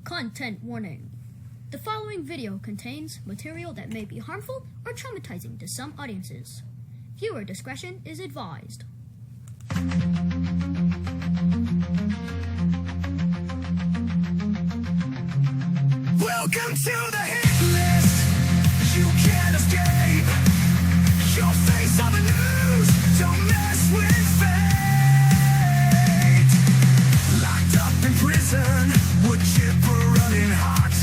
Content warning. The following video contains material that may be harmful or traumatizing to some audiences. Viewer discretion is advised. Welcome to the hit list. You can't escape your face on the news. Don't mess with fate. Locked up in prison, wood chipper running hot.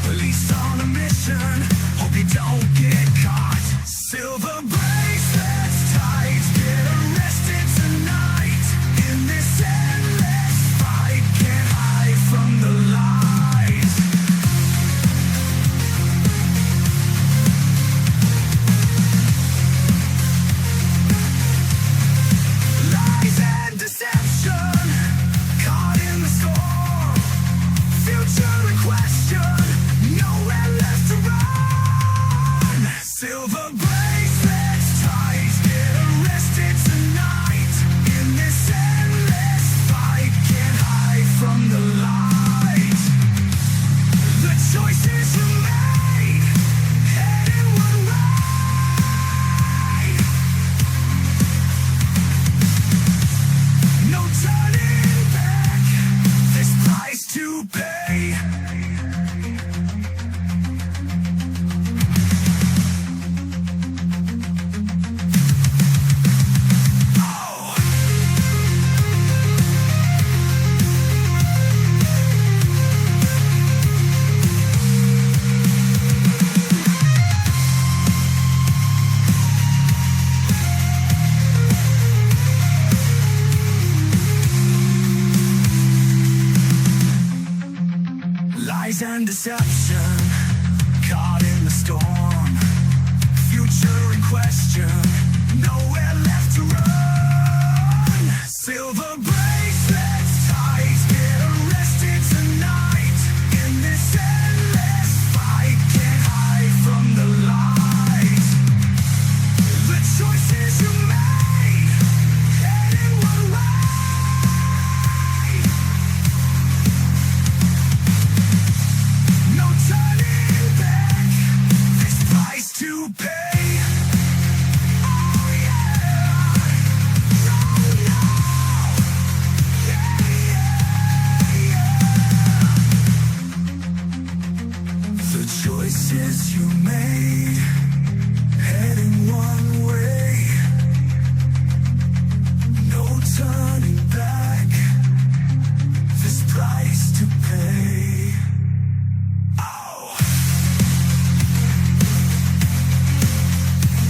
Police on a mission, hope you don't get caught. Silver bracelets tight, get arrested tonight. In this endless fight, can't hide from the lies. Lies and deception, caught in the storm. Future in question, nowhere left to run. Silver bracelets tight, get arrested tonight. In this endless fight, can't hide from the light. The choices you made, heading one way. No turning back, this price to pay. Lies and deception, caught in the storm. Future in question, nowhere left to run. Silver bracelets tight, get arrested tonight. In this endless fight, can't hide from the light. The choices you made, heading one way. No turning back, this price to pay. Oh yeah, no, no, yeah, yeah. The choices you made, heading one way. No turning back, this price to pay. Oh.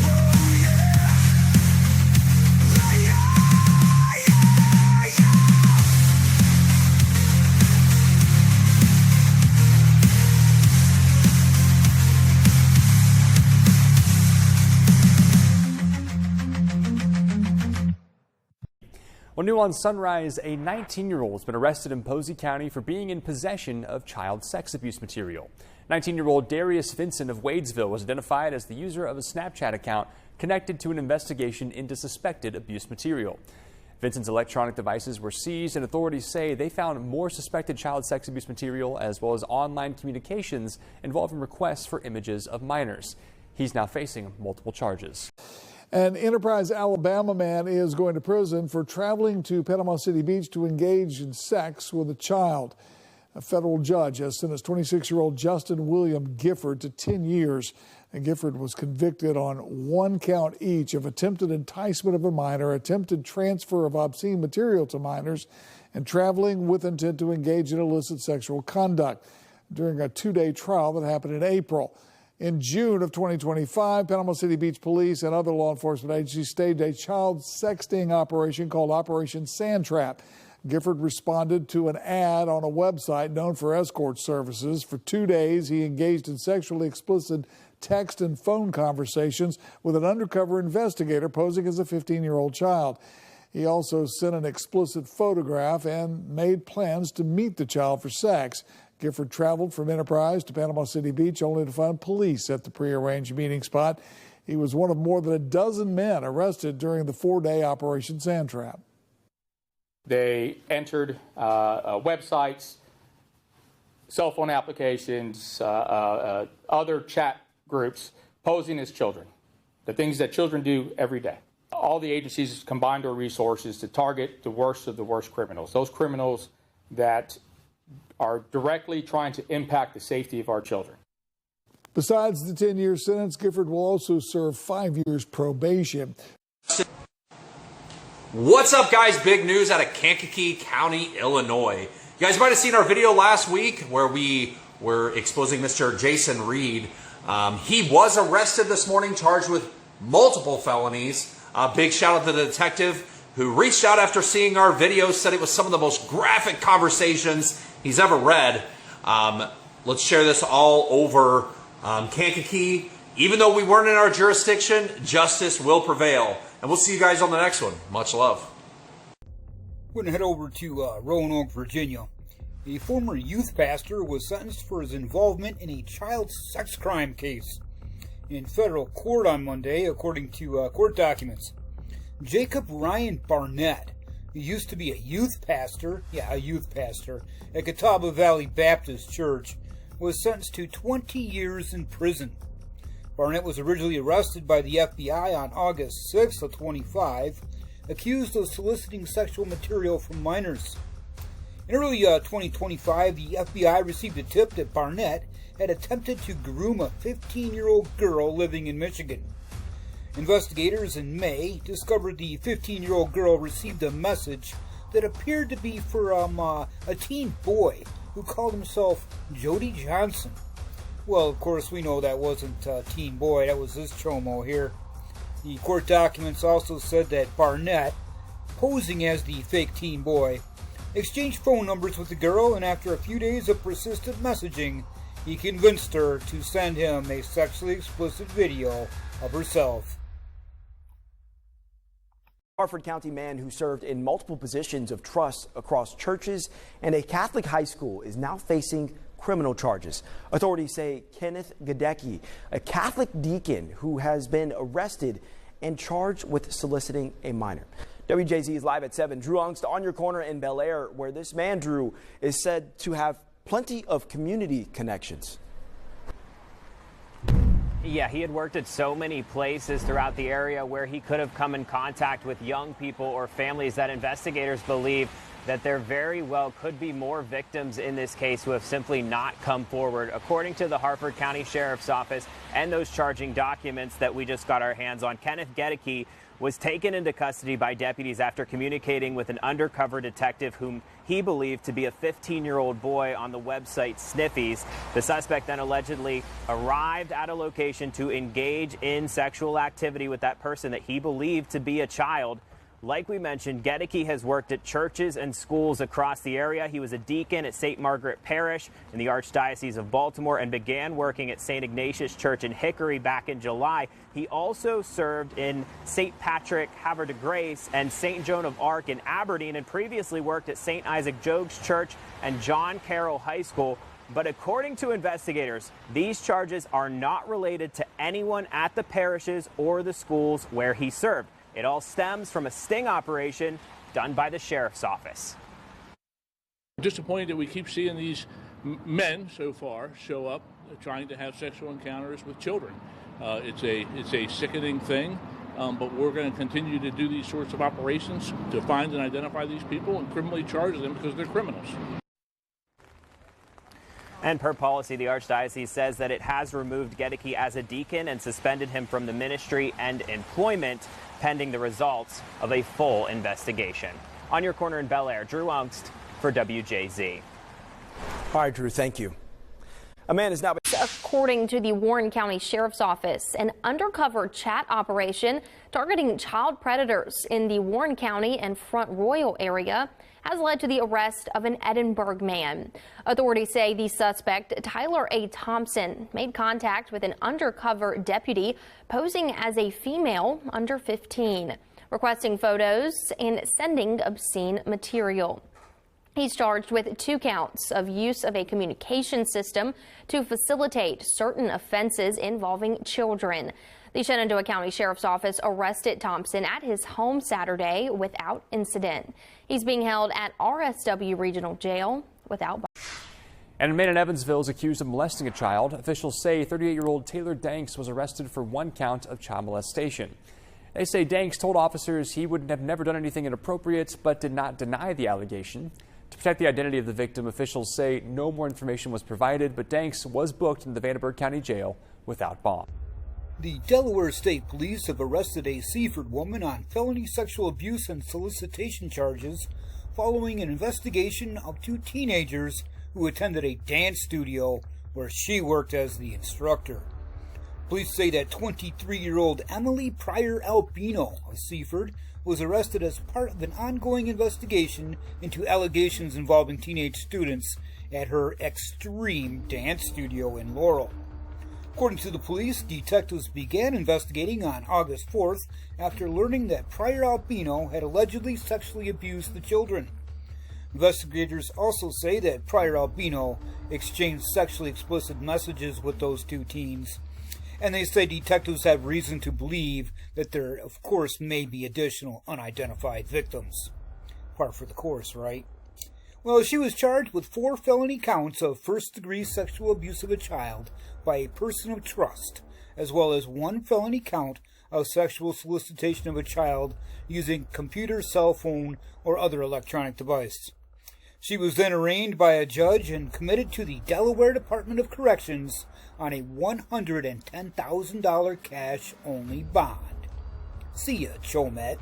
Whoa, yeah. Yeah, yeah, yeah. Well, new on Sunrise, a 19-year-old has been arrested in Posey County for being in possession of child sex abuse material. 19-year-old Darius Vincent of Wadesville was identified as the user of a Snapchat account connected to an investigation into suspected abuse material. Vincent's electronic devices were seized, and authorities say they found more suspected child sex abuse material as well as online communications involving requests for images of minors. He's now facing multiple charges. An Enterprise, Alabama man is going to prison for traveling to Panama City Beach to engage in sex with a child. A federal judge has sentenced 26-year-old Justin William Gifford to 10 years. And Gifford was convicted on one count each of attempted enticement of a minor, attempted transfer of obscene material to minors, and traveling with intent to engage in illicit sexual conduct during a two-day trial that happened in April. In June of 2025, Panama City Beach Police and other law enforcement agencies staged a child sexting operation called Operation Sand Trap. Gifford responded to an ad on a website known for escort services. For 2 days, he engaged in sexually explicit text and phone conversations with an undercover investigator posing as a 15-year-old child. He also sent an explicit photograph and made plans to meet the child for sex. Gifford traveled from Enterprise to Panama City Beach only to find police at the prearranged meeting spot. He was one of more than a dozen men arrested during the 4-day Operation Sand Trap. They entered websites, cell phone applications, other chat groups posing as children, the things that children do every day. All the agencies combined their resources to target the worst of the worst criminals, those criminals that are directly trying to impact the safety of our children. Besides the 10-year sentence, Gifford will also serve 5 years probation. What's up, guys? Big news out of Kankakee County, Illinois. You guys might have seen our video last week where we were exposing Mr. Jason Reed. He was arrested this morning, charged with multiple felonies. Big shout out to the detective who reached out after seeing our video, said it was some of the most graphic conversations he's ever read. Let's share this all over Kankakee. Even though we weren't in our jurisdiction, justice will prevail. And we'll see you guys on the next one. Much love. We're going to head over to Roanoke, Virginia. A former youth pastor was sentenced for his involvement in a child sex crime case in federal court on Monday, according to court documents. Jacob Ryan Barnett, who used to be a youth pastor at Catawba Valley Baptist Church, was sentenced to 20 years in prison. Barnett was originally arrested by the FBI on August 6th of 25, accused of soliciting sexual material from minors. In early 2025, the FBI received a tip that Barnett had attempted to groom a 15-year-old girl living in Michigan. Investigators in May discovered the 15-year-old girl received a message that appeared to be from a teen boy who called himself Jody Johnson. Well, of course, we know that wasn't teen boy, that was this chomo here. The court documents also said that Barnett, posing as the fake teen boy, exchanged phone numbers with the girl, and after a few days of persistent messaging, he convinced her to send him a sexually explicit video of herself. Harford County man who served in multiple positions of trust across churches and a Catholic high school is now facing criminal charges. Authorities say Kenneth Gadecki, a Catholic deacon who has been arrested and charged with soliciting a minor. WJZ is live at 7. Drew Ongst on your corner in Bel Air, where this man, Drew, is said to have plenty of community connections. Yeah, he had worked at so many places throughout the area where he could have come in contact with young people or families that investigators believe that there very well could be more victims in this case who have simply not come forward. According to the Harford County Sheriff's Office and those charging documents that we just got our hands on, Kenneth Gadecki was taken into custody by deputies after communicating with an undercover detective whom he believed to be a 15-year-old boy on the website Sniffies. The suspect then allegedly arrived at a location to engage in sexual activity with that person that he believed to be a child. Like we mentioned, Gadecki has worked at churches and schools across the area. He was a deacon at St. Margaret Parish in the Archdiocese of Baltimore and began working at St. Ignatius Church in Hickory back in July. He also served in St. Patrick Havre de Grace and St. Joan of Arc in Aberdeen and previously worked at St. Isaac Jogues Church and John Carroll High School. But according to investigators, these charges are not related to anyone at the parishes or the schools where he served. It all stems from a sting operation done by the Sheriff's Office. Disappointed that we keep seeing these men so far show up trying to have sexual encounters with children. It's a sickening thing, but we're going to continue to do these sorts of operations to find and identify these people and criminally charge them because they're criminals. And per policy, the Archdiocese says that it has removed Gadecki as a deacon and suspended him from the ministry and employment pending the results of a full investigation. On your corner in Bel Air, Drew Ongst for WJZ. All right, Drew, thank you. A man is now... According to the Warren County Sheriff's Office, an undercover chat operation targeting child predators in the Warren County and Front Royal area has led to the arrest of an Edinburgh man. Authorities say the suspect, Tyler A. Thompson, made contact with an undercover deputy posing as a female under 15, requesting photos and sending obscene material. He's charged with 2 counts of use of a communication system to facilitate certain offenses involving children. The Shenandoah County Sheriff's Office arrested Thompson at his home Saturday without incident. He's being held at RSW Regional Jail without bond. And a man in Evansville is accused of molesting a child. Officials say 38-year-old Taylor Danks was arrested for 1 count of child molestation. They say Danks told officers he would have never done anything inappropriate, but did not deny the allegation. To protect the identity of the victim, officials say no more information was provided, but Danks was booked in the Vanderburgh County Jail without bond. The Delaware State Police have arrested a Seaford woman on felony sexual abuse and solicitation charges following an investigation of 2 teenagers who attended a dance studio where she worked as the instructor. Police say that 23-year-old Emily Pryor Albino of Seaford was arrested as part of an ongoing investigation into allegations involving teenage students at her Extreme Dance Studio in Laurel. According to the police, detectives began investigating on August 4th after learning that Pryor Albino had allegedly sexually abused the children. Investigators also say that Pryor Albino exchanged sexually explicit messages with those 2 teens. And they say detectives have reason to believe that there, of course, may be additional unidentified victims. Par for the course, right? Well, she was charged with 4 felony counts of first-degree sexual abuse of a child by a person of trust, as well as 1 felony count of sexual solicitation of a child using computer, cell phone, or other electronic device. She was then arraigned by a judge and committed to the Delaware Department of Corrections on a $110,000 cash-only bond. See ya, Chomet.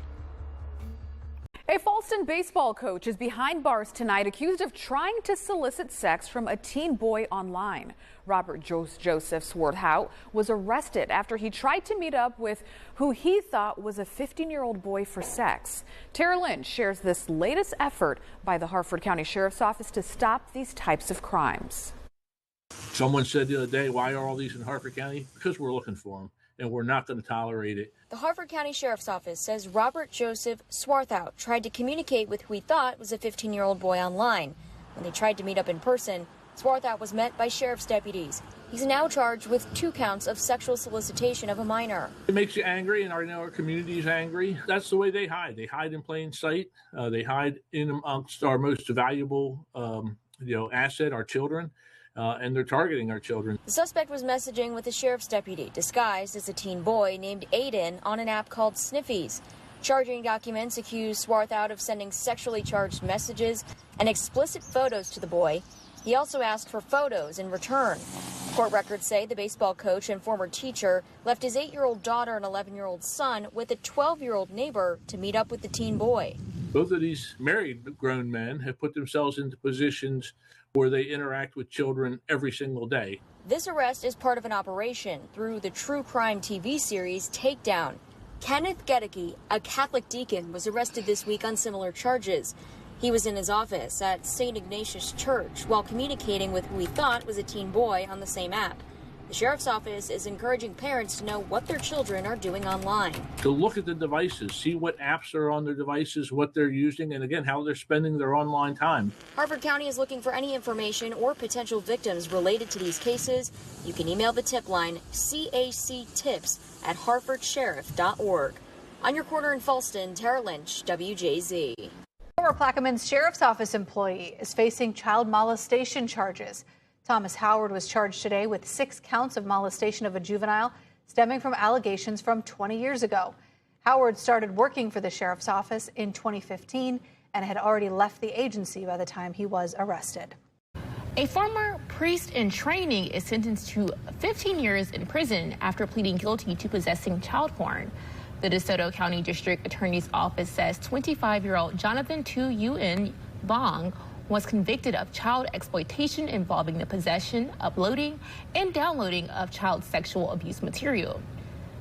A Falston baseball coach is behind bars tonight, accused of trying to solicit sex from a teen boy online. Robert Joseph Swarthout was arrested after he tried to meet up with who he thought was a 15-year-old boy for sex. Tara Lynch shares this latest effort by the Harford County Sheriff's Office to stop these types of crimes. Someone said the other day, why are all these in Harford County? Because we're looking for them, and we're not going to tolerate it. The Harford County Sheriff's Office says Robert Joseph Swarthout tried to communicate with who he thought was a 15-year-old boy online. When they tried to meet up in person, Swarthout was met by sheriff's deputies. He's now charged with 2 counts of sexual solicitation of a minor. It makes you angry, and I know our community is angry. That's the way they hide. They hide in plain sight. They hide in amongst our most valuable asset, our children. And they're targeting our children. The suspect was messaging with a sheriff's deputy disguised as a teen boy named Aiden on an app called Sniffies. Charging documents accuse Swarthout of sending sexually charged messages and explicit photos to the boy. He also asked for photos in return. Court records say the baseball coach and former teacher left his 8-year-old daughter and 11-year-old son with a 12-year-old neighbor to meet up with the teen boy. Both of these married grown men have put themselves into positions where they interact with children every single day. This arrest is part of an operation through the true crime TV series Takedown. Kenneth Gedeke, a Catholic deacon, was arrested this week on similar charges. He was in his office at St. Ignatius Church while communicating with who he thought was a teen boy on the same app. The Sheriff's Office is encouraging parents to know what their children are doing online. To look at the devices, see what apps are on their devices, what they're using, and again, how they're spending their online time. Harford County is looking for any information or potential victims related to these cases. You can email the tip line cactips@harfordsheriff.org. On your corner in Falston, Tara Lynch, WJZ. Former Plaquemines Sheriff's Office employee is facing child molestation charges. Thomas Howard was charged today with 6 counts of molestation of a juvenile stemming from allegations from 20 years ago. Howard started working for the Sheriff's Office in 2015 and had already left the agency by the time he was arrested. A former priest in training is sentenced to 15 years in prison after pleading guilty to possessing child porn. The DeSoto County District Attorney's Office says 25-year-old Jonathan Tu Yuen Vong was convicted of child exploitation involving the possession, uploading, and downloading of child sexual abuse material.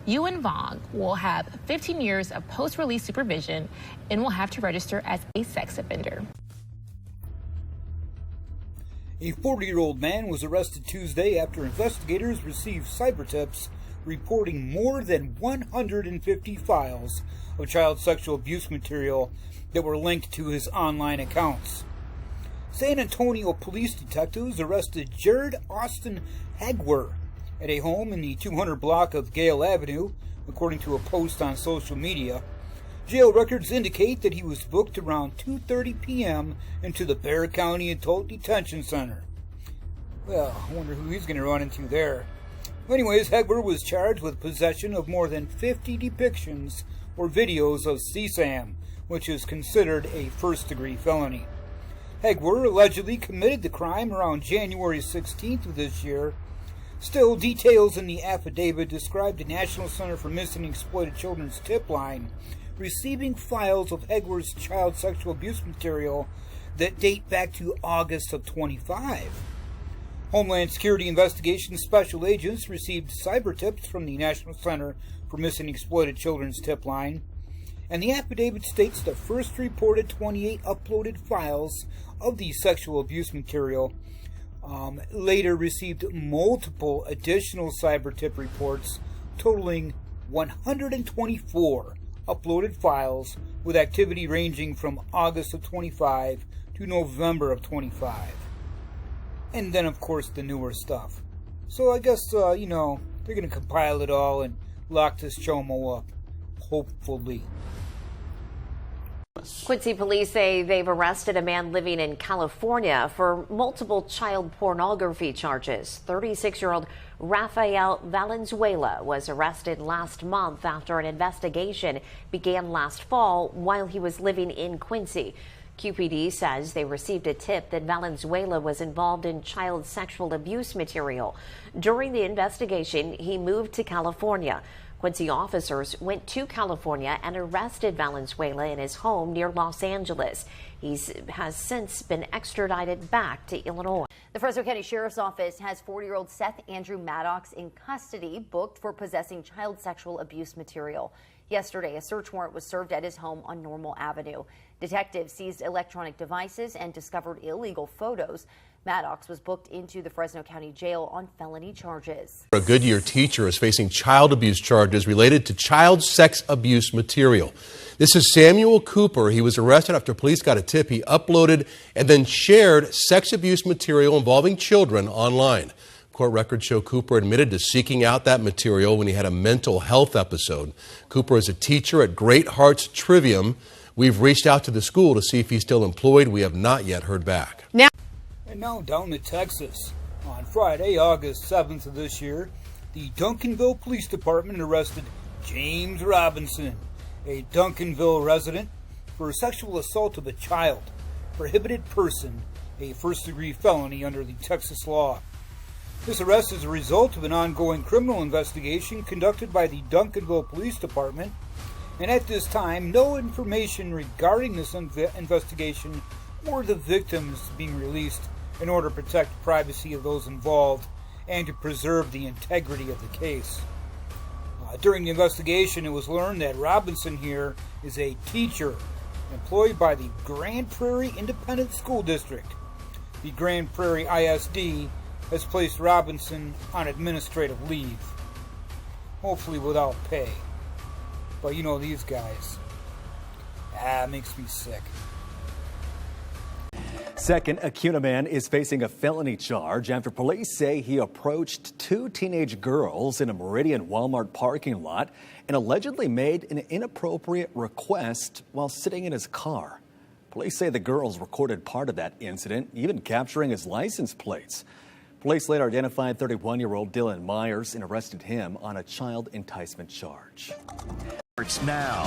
Yuen Vong will have 15 years of post-release supervision and will have to register as a sex offender. A 40-year-old man was arrested Tuesday after investigators received cyber tips reporting more than 150 files of child sexual abuse material that were linked to his online accounts. San Antonio police detectives arrested Jared Austin Hagwer at a home in the 200 block of Gale Avenue, according to a post on social media. Jail records indicate that he was booked around 2:30 p.m. into the Bexar County Adult Detention Center. Well, I wonder who he's going to run into there. Anyways, Hegler was charged with possession of more than 50 depictions or videos of CSAM, which is considered a first-degree felony. Hegler allegedly committed the crime around January 16th of this year. Still, details in the affidavit described the National Center for Missing and Exploited Children's tip line receiving files of Hegler's child sexual abuse material that date back to August of 25. Homeland Security Investigation Special Agents received cyber tips from the National Center for Missing and Exploited Children's tip line, and the affidavit states the first reported 28 uploaded files of the sexual abuse material later received multiple additional cyber tip reports totaling 124 uploaded files with activity ranging from August of 25 to November of 25. And then, of course, the newer stuff. So I guess, they're going to compile it all and lock this chomo up. Hopefully. Quincy police say they've arrested a man living in California for multiple child pornography charges. 36-year-old Rafael Valenzuela was arrested last month after an investigation began last fall while he was living in Quincy. QPD says they received a tip that Valenzuela was involved in child sexual abuse material. During the investigation, he moved to California. Quincy officers went to California and arrested Valenzuela in his home near Los Angeles. He has since been extradited back to Illinois. The Fresno County Sheriff's Office has 40-year-old Seth Andrew Maddox in custody, booked for possessing child sexual abuse material. Yesterday, a search warrant was served at his home on Normal Avenue. Detectives seized electronic devices and discovered illegal photos. Maddox was booked into the Fresno County Jail on felony charges. A Goodyear teacher is facing child abuse charges related to child sex abuse material. This is Samuel Cooper. He was arrested after police got a tip. He uploaded and then shared sex abuse material involving children online. Court records show Cooper admitted to seeking out that material when he had a mental health episode. Cooper is a teacher at Great Hearts Trivium. We've reached out to the school to see if he's still employed. We have not yet heard back. And now down to Texas. On Friday, August 7th of this year, the Duncanville Police Department arrested James Robinson, a Duncanville resident, for sexual assault of a child, prohibited person, a first-degree felony under the Texas law. This arrest is a result of an ongoing criminal investigation conducted by the Duncanville Police Department, and at this time, no information regarding this investigation or the victims being released in order to protect the privacy of those involved and to preserve the integrity of the case. During the investigation, it was learned that Robinson here is a teacher employed by the Grand Prairie Independent School District. The Grand Prairie ISD has placed Robinson on administrative leave, hopefully without pay. But you know these guys. Makes me sick. Second, a Acuna man is facing a felony charge after police say he approached two teenage girls in a Meridian Walmart parking lot and allegedly made an inappropriate request while sitting in his car. Police say the girls recorded part of that incident, even capturing his license plates. Police later identified 31-year-old Dylan Myers and arrested him on a child enticement charge. Now.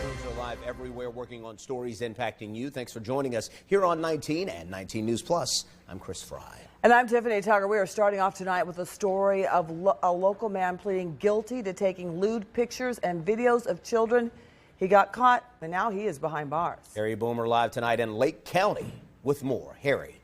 Crews are live everywhere working on stories impacting you. Thanks for joining us here on 19 and 19 News Plus. I'm Chris Fry. And I'm Tiffany Tugger. We are starting off tonight with a story of a local man pleading guilty to taking lewd pictures and videos of children. He got caught, and now he is behind bars. Harry Boomer live tonight in Lake County with more. Harry.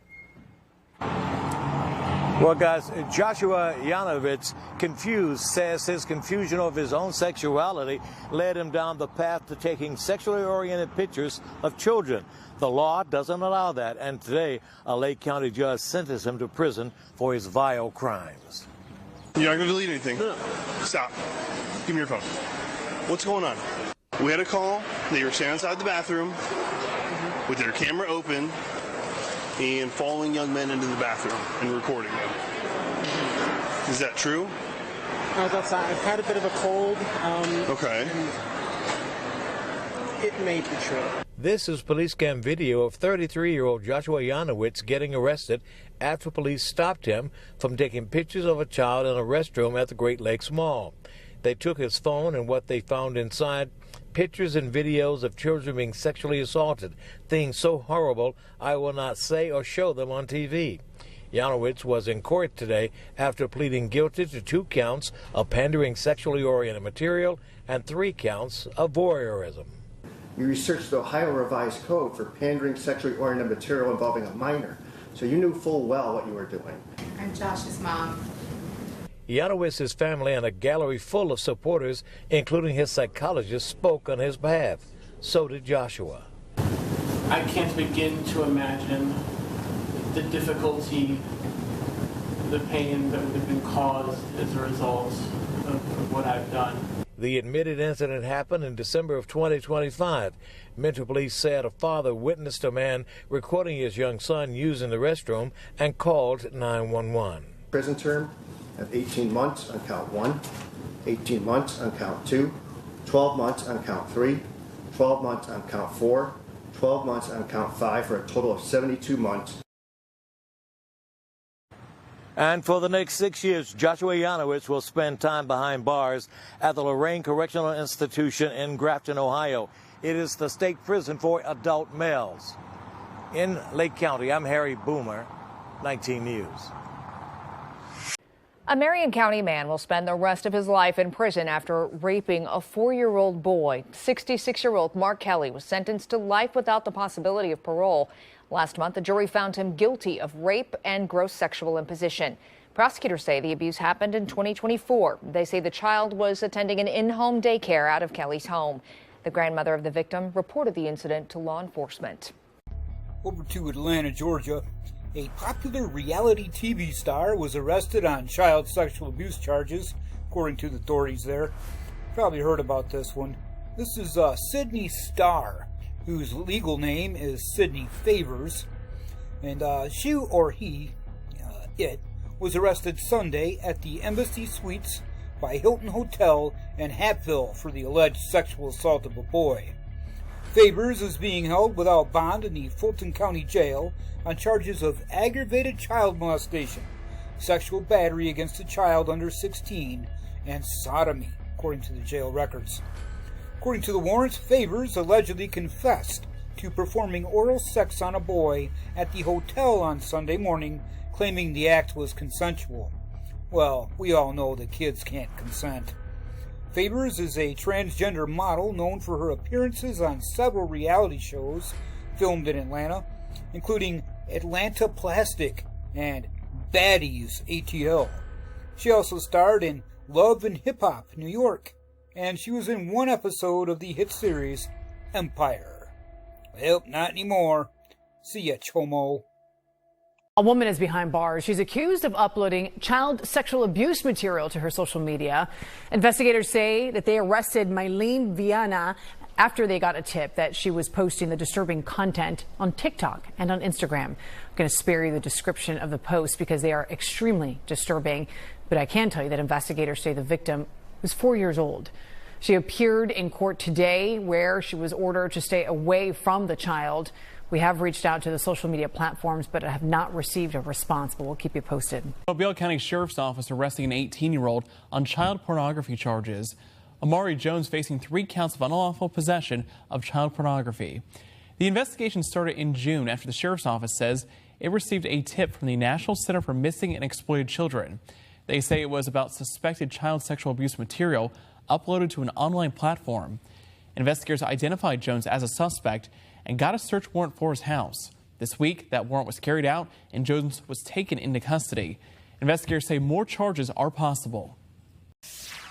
Well, guys, Joshua Yanovitz, confused, says his confusion of his own sexuality led him down the path to taking sexually oriented pictures of children. The law doesn't allow that, and today a Lake County judge sentenced him to prison for his vile crimes. You're not going to delete anything? No. Stop. Give me your phone. What's going on? We had a call that you were standing outside the bathroom with your camera open and following young men into the bathroom and recording them. Is that true? I was outside. I've had a bit of a cold. Okay. It may be true. This is police cam video of 33-year-old Joshua Yanowitz getting arrested after police stopped him from taking pictures of a child in a restroom at the Great Lakes Mall. They took his phone and what they found inside, pictures and videos of children being sexually assaulted, things so horrible I will not say or show them on TV. Yanowitz was in court today after pleading guilty to 2 counts of pandering sexually oriented material and 3 counts of voyeurism. You researched the Ohio Revised Code for pandering sexually oriented material involving a minor, so you knew full well what you were doing. I'm Josh's mom. Yanowitz's family and a gallery full of supporters, including his psychologist, spoke on his behalf. So did Joshua. I can't begin to imagine the difficulty, the pain that would have been caused as a result of what I've done. The admitted incident happened in December of 2025. Mentor police said a father witnessed a man recording his young son using the restroom and called 911. Prison term of 18 months on count 1, 18 months on count 2, 12 months on count 3, 12 months on count 4, 12 months on count 5 for a total of 72 months. And for the next 6 years, Joshua Yanowitz will spend time behind bars at the Lorraine Correctional Institution in Grafton, Ohio. It is the state prison for adult males. In Lake County, I'm Harry Boomer, 19 News. A Marion County man will spend the rest of his life in prison after raping a 4-year-old boy. 66-year-old Mark Kelly was sentenced to life without the possibility of parole. Last month, the jury found him guilty of rape and gross sexual imposition. Prosecutors say the abuse happened in 2024. They say the child was attending an in-home daycare out of Kelly's home. The grandmother of the victim reported the incident to law enforcement. Over to Atlanta, Georgia. A popular reality TV star was arrested on child sexual abuse charges, according to the authorities there. Probably heard about this one. This is Sydney Starr, whose legal name is Sydney Favors. And she or he, it, was arrested Sunday at the Embassy Suites by Hilton Hotel in Hatfield for the alleged sexual assault of a boy. Favors is being held without bond in the Fulton County Jail on charges of aggravated child molestation, sexual battery against a child under 16, and sodomy, according to the jail records. According to the warrants, Favors allegedly confessed to performing oral sex on a boy at the hotel on Sunday morning, claiming the act was consensual. Well, we all know that kids can't consent. Favors is a transgender model known for her appearances on several reality shows filmed in Atlanta, including Atlanta Plastic and Baddies ATL. She also starred in Love and Hip Hop New York, and she was in one episode of the hit series Empire. Well, not anymore. See ya, Chomo. A woman is behind bars. She's accused of uploading child sexual abuse material to her social media. Investigators say that they arrested Mylene Viana after they got a tip that she was posting the disturbing content on TikTok and on Instagram. I'm going to spare you the description of the posts because they are extremely disturbing. But I can tell you that investigators say the victim was 4 years old. She appeared in court today where she was ordered to stay away from the child. We have reached out to the social media platforms, but have not received a response, but we'll keep you posted. Mobile County Sheriff's Office arresting an 18-year-old on child pornography charges. Amari Jones facing 3 counts of unlawful possession of child pornography. The investigation started in June after the Sheriff's Office says it received a tip from the National Center for Missing and Exploited Children. They say it was about suspected child sexual abuse material uploaded to an online platform. Investigators identified Jones as a suspect and got a search warrant for his house. This week, that warrant was carried out and Jones was taken into custody. Investigators say more charges are possible.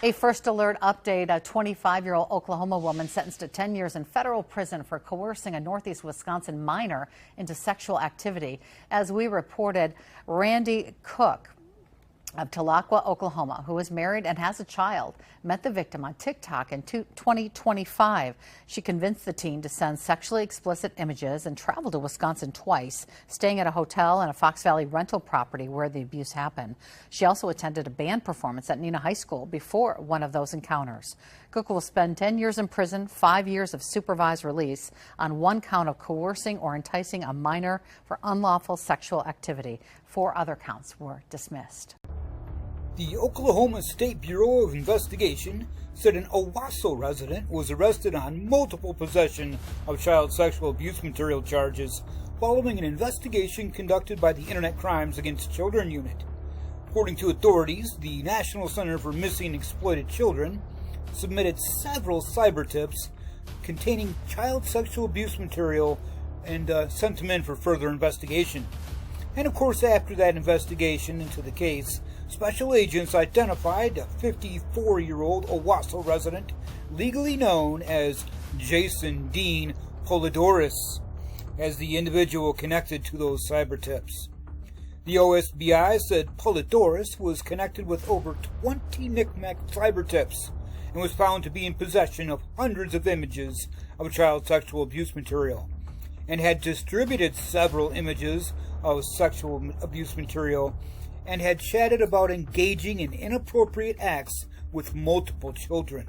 A first alert update. A 25-year-old Oklahoma woman sentenced to 10 years in federal prison for coercing a Northeast Wisconsin minor into sexual activity. As we reported, Randy Cook of Tahlequah, Oklahoma, who is married and has a child, met the victim on TikTok in 2025. She convinced the teen to send sexually explicit images and traveled to Wisconsin twice, staying at a hotel and a Fox Valley rental property where the abuse happened. She also attended a band performance at Neenah High School before one of those encounters. Cook will spend 10 years in prison, 5 years of supervised release on one count of coercing or enticing a minor for unlawful sexual activity. 4 other counts were dismissed. The Oklahoma State Bureau of Investigation said an Owasso resident was arrested on multiple possession of child sexual abuse material charges following an investigation conducted by the Internet Crimes Against Children Unit. According to authorities, the National Center for Missing and Exploited Children submitted several cyber tips containing child sexual abuse material and sent them in for further investigation. And of course, after that investigation into the case, special agents identified a 54-year-old Owasso resident, legally known as Jason Dean Polidoris, as the individual connected to those cyber tips. The OSBI said Polidoris was connected with over 20 NCMEC cyber tips and was found to be in possession of hundreds of images of child sexual abuse material, and had distributed several images of sexual abuse material, and had chatted about engaging in inappropriate acts with multiple children.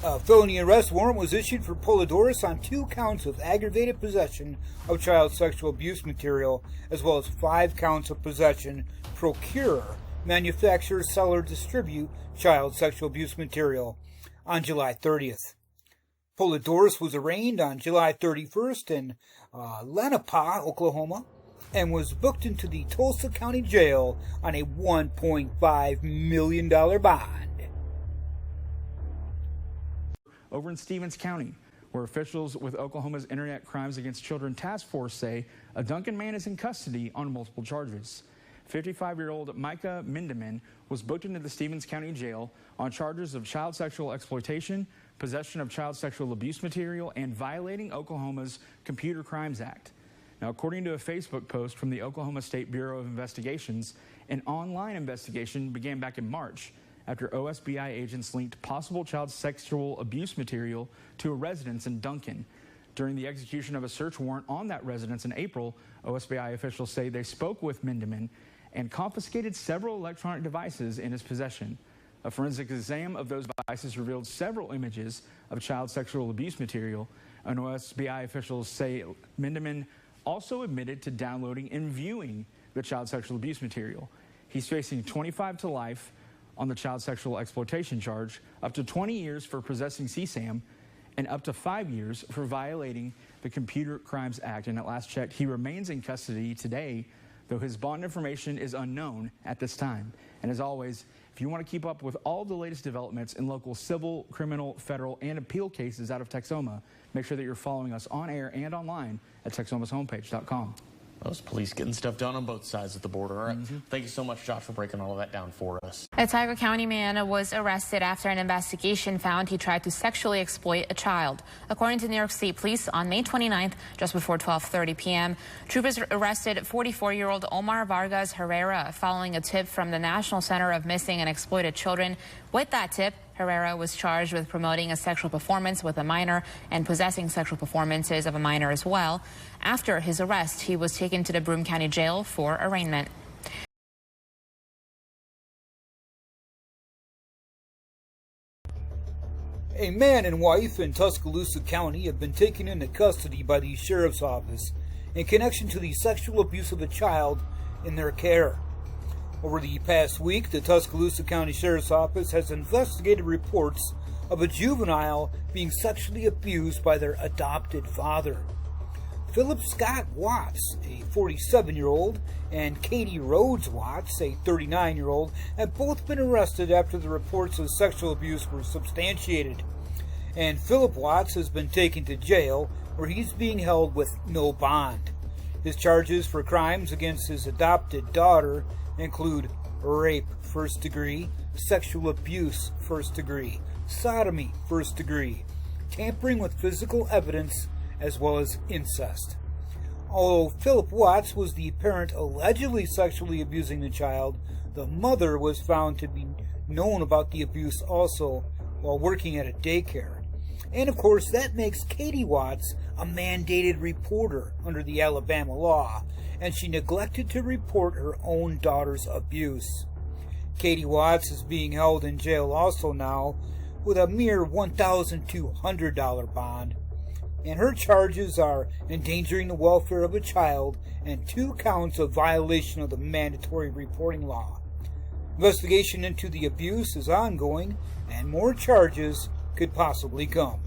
A felony arrest warrant was issued for Polidoris on 2 counts of aggravated possession of child sexual abuse material, as well as 5 counts of possession, procure, manufacture, sell, or distribute child sexual abuse material on July 30th. Polidoris was arraigned on July 31st in Lenape, Oklahoma, and was booked into the Tulsa County Jail on a $1.5 million bond. Over in Stevens County, where officials with Oklahoma's Internet Crimes Against Children Task Force say a Duncan man is in custody on multiple charges. 55-year-old Micah Mindeman was booked into the Stevens County Jail on charges of child sexual exploitation, possession of child sexual abuse material, and violating Oklahoma's Computer Crimes Act. Now, according to a Facebook post from the Oklahoma State Bureau of Investigations, an online investigation began back in March after OSBI agents linked possible child sexual abuse material to a residence in Duncan. During the execution of a search warrant on that residence in April, OSBI officials say they spoke with Mindeman and confiscated several electronic devices in his possession. A forensic exam of those devices revealed several images of child sexual abuse material, and OSBI officials say Mindeman also admitted to downloading and viewing the child sexual abuse material. He's facing 25 to life on the child sexual exploitation charge, up to 20 years for possessing CSAM, and up to 5 years for violating the Computer Crimes Act. And at last check, he remains in custody today, though his bond information is unknown at this time. And as always, if you want to keep up with all the latest developments in local civil, criminal, federal, and appeal cases out of Texoma, make sure that you're following us on air and online at texomashomepage.com. Those police getting stuff done on both sides of the border. All right. Thank you so much, Josh, for breaking all of that down for us. A Tiger County man was arrested after an investigation found he tried to sexually exploit a child. According to New York State Police, on May 29th, just before 12:30 p.m., troopers arrested 44-year-old Omar Vargas Herrera following a tip from the National Center of Missing and Exploited Children. With that tip, Herrera was charged with promoting a sexual performance with a minor and possessing sexual performances of a minor as well. After his arrest, he was taken to the Broome County Jail for arraignment. A man and wife in Tuscaloosa County have been taken into custody by the sheriff's office in connection to the sexual abuse of a child in their care. Over the past week, the Tuscaloosa County Sheriff's Office has investigated reports of a juvenile being sexually abused by their adopted father. Philip Scott Watts, a 47-year-old, and Katie Rhodes Watts, a 39-year-old, have both been arrested after the reports of sexual abuse were substantiated. And Philip Watts has been taken to jail, where he's being held with no bond. His charges for crimes against his adopted daughter include rape, first degree, sexual abuse, first degree, sodomy, first degree, tampering with physical evidence, as well as incest. Although Philip Watts was the parent allegedly sexually abusing the child, The mother was found to be known about the abuse also while working at a daycare. And of course, that makes Katie Watts a mandated reporter under the Alabama law, and she neglected to report her own daughter's abuse. Katie Watts is being held in jail also now with a mere $1,200 bond. And her charges are endangering the welfare of a child and 2 counts of violation of the mandatory reporting law. Investigation into the abuse is ongoing, and more charges could possibly come.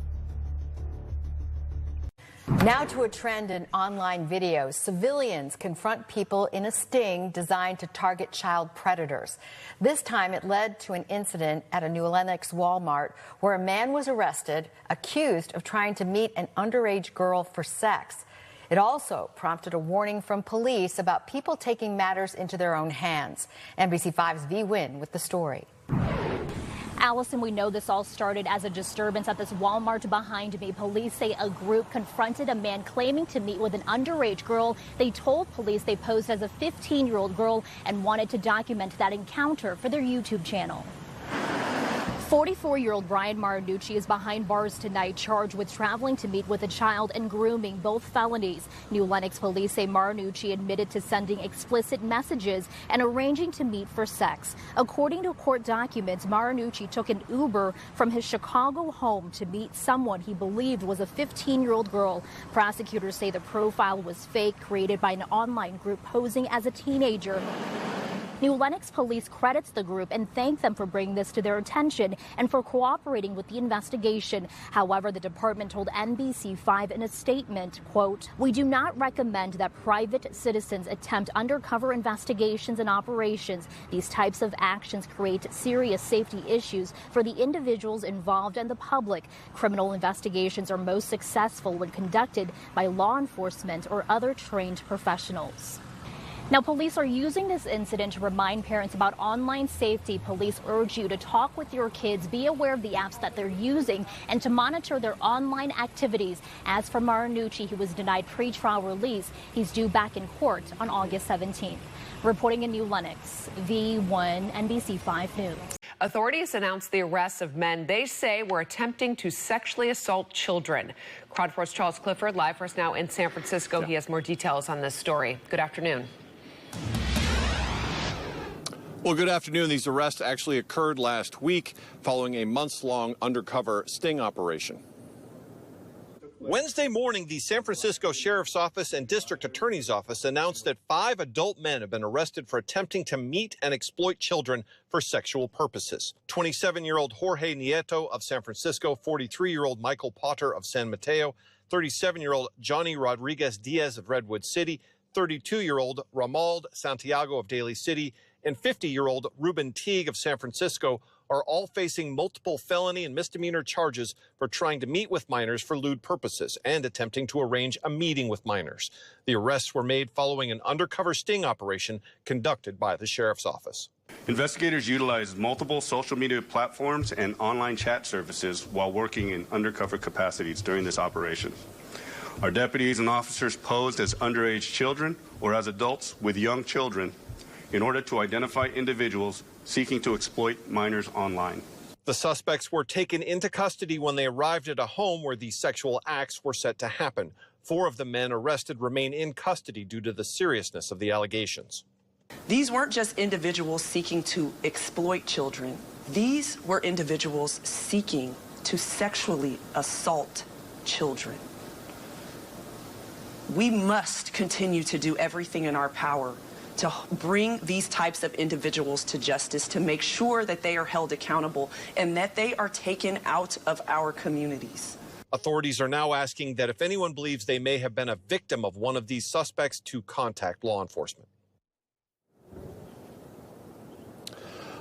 Now to a trend in online videos. Civilians confront people in a sting designed to target child predators. This time it led to an incident at a New Lenox Walmart where a man was arrested, accused of trying to meet an underage girl for sex. It also prompted a warning from police about people taking matters into their own hands. NBC5's V. Wynn with the story. Allison, we know this all started as a disturbance at this Walmart behind me. Police say a group confronted a man claiming to meet with an underage girl. They told police they posed as a 15-year-old girl and wanted to document that encounter for their YouTube channel. 44-year-old Brian Marinucci is behind bars tonight, charged with traveling to meet with a child and grooming, both felonies. New Lenox police say Marinucci admitted to sending explicit messages and arranging to meet for sex. According to court documents, Marinucci took an Uber from his Chicago home to meet someone he believed was a 15-year-old girl. Prosecutors say the profile was fake, created by an online group posing as a teenager. New Lenox police credits the group and thank them for bringing this to their attention and for cooperating with the investigation. However, the department told NBC5 in a statement, quote, "We do not recommend that private citizens attempt undercover investigations and operations. These types of actions create serious safety issues for the individuals involved and the public. Criminal investigations are most successful when conducted by law enforcement or other trained professionals." Now, police are using this incident to remind parents about online safety. Police urge you to talk with your kids, be aware of the apps that they're using, and to monitor their online activities. As for Marinucci, he was denied pretrial release. He's due back in court on August 17th. Reporting in New Lenox, V1 NBC5 News. Authorities announced the arrests of men they say were attempting to sexually assault children. Crowd Report's Charles Clifford live for us now in San Francisco. He has more details on this story. Good afternoon. Well, good afternoon. These arrests actually occurred last week following a months-long undercover sting operation. Wednesday morning, the San Francisco Sheriff's Office and District Attorney's Office announced that 5 adult men have been arrested for attempting to meet and exploit children for sexual purposes. 27-year-old Jorge Nieto of San Francisco, 43-year-old Michael Potter of San Mateo, 37-year-old Johnny Rodriguez Diaz of Redwood City, 32-year-old Ramald Santiago of Daly City, and 50-year-old Ruben Teague of San Francisco are all facing multiple felony and misdemeanor charges for trying to meet with minors for lewd purposes and attempting to arrange a meeting with minors. The arrests were made following an undercover sting operation conducted by the Sheriff's Office. Investigators utilized multiple social media platforms and online chat services while working in undercover capacities during this operation. Our deputies and officers posed as underage children or as adults with young children in order to identify individuals seeking to exploit minors online. The suspects were taken into custody when they arrived at a home where these sexual acts were set to happen. 4 of the men arrested remain in custody due to the seriousness of the allegations. These weren't just individuals seeking to exploit children. These were individuals seeking to sexually assault children. We must continue to do everything in our power to bring these types of individuals to justice, to make sure that they are held accountable and that they are taken out of our communities. Authorities are now asking that if anyone believes they may have been a victim of one of these suspects, to contact law enforcement.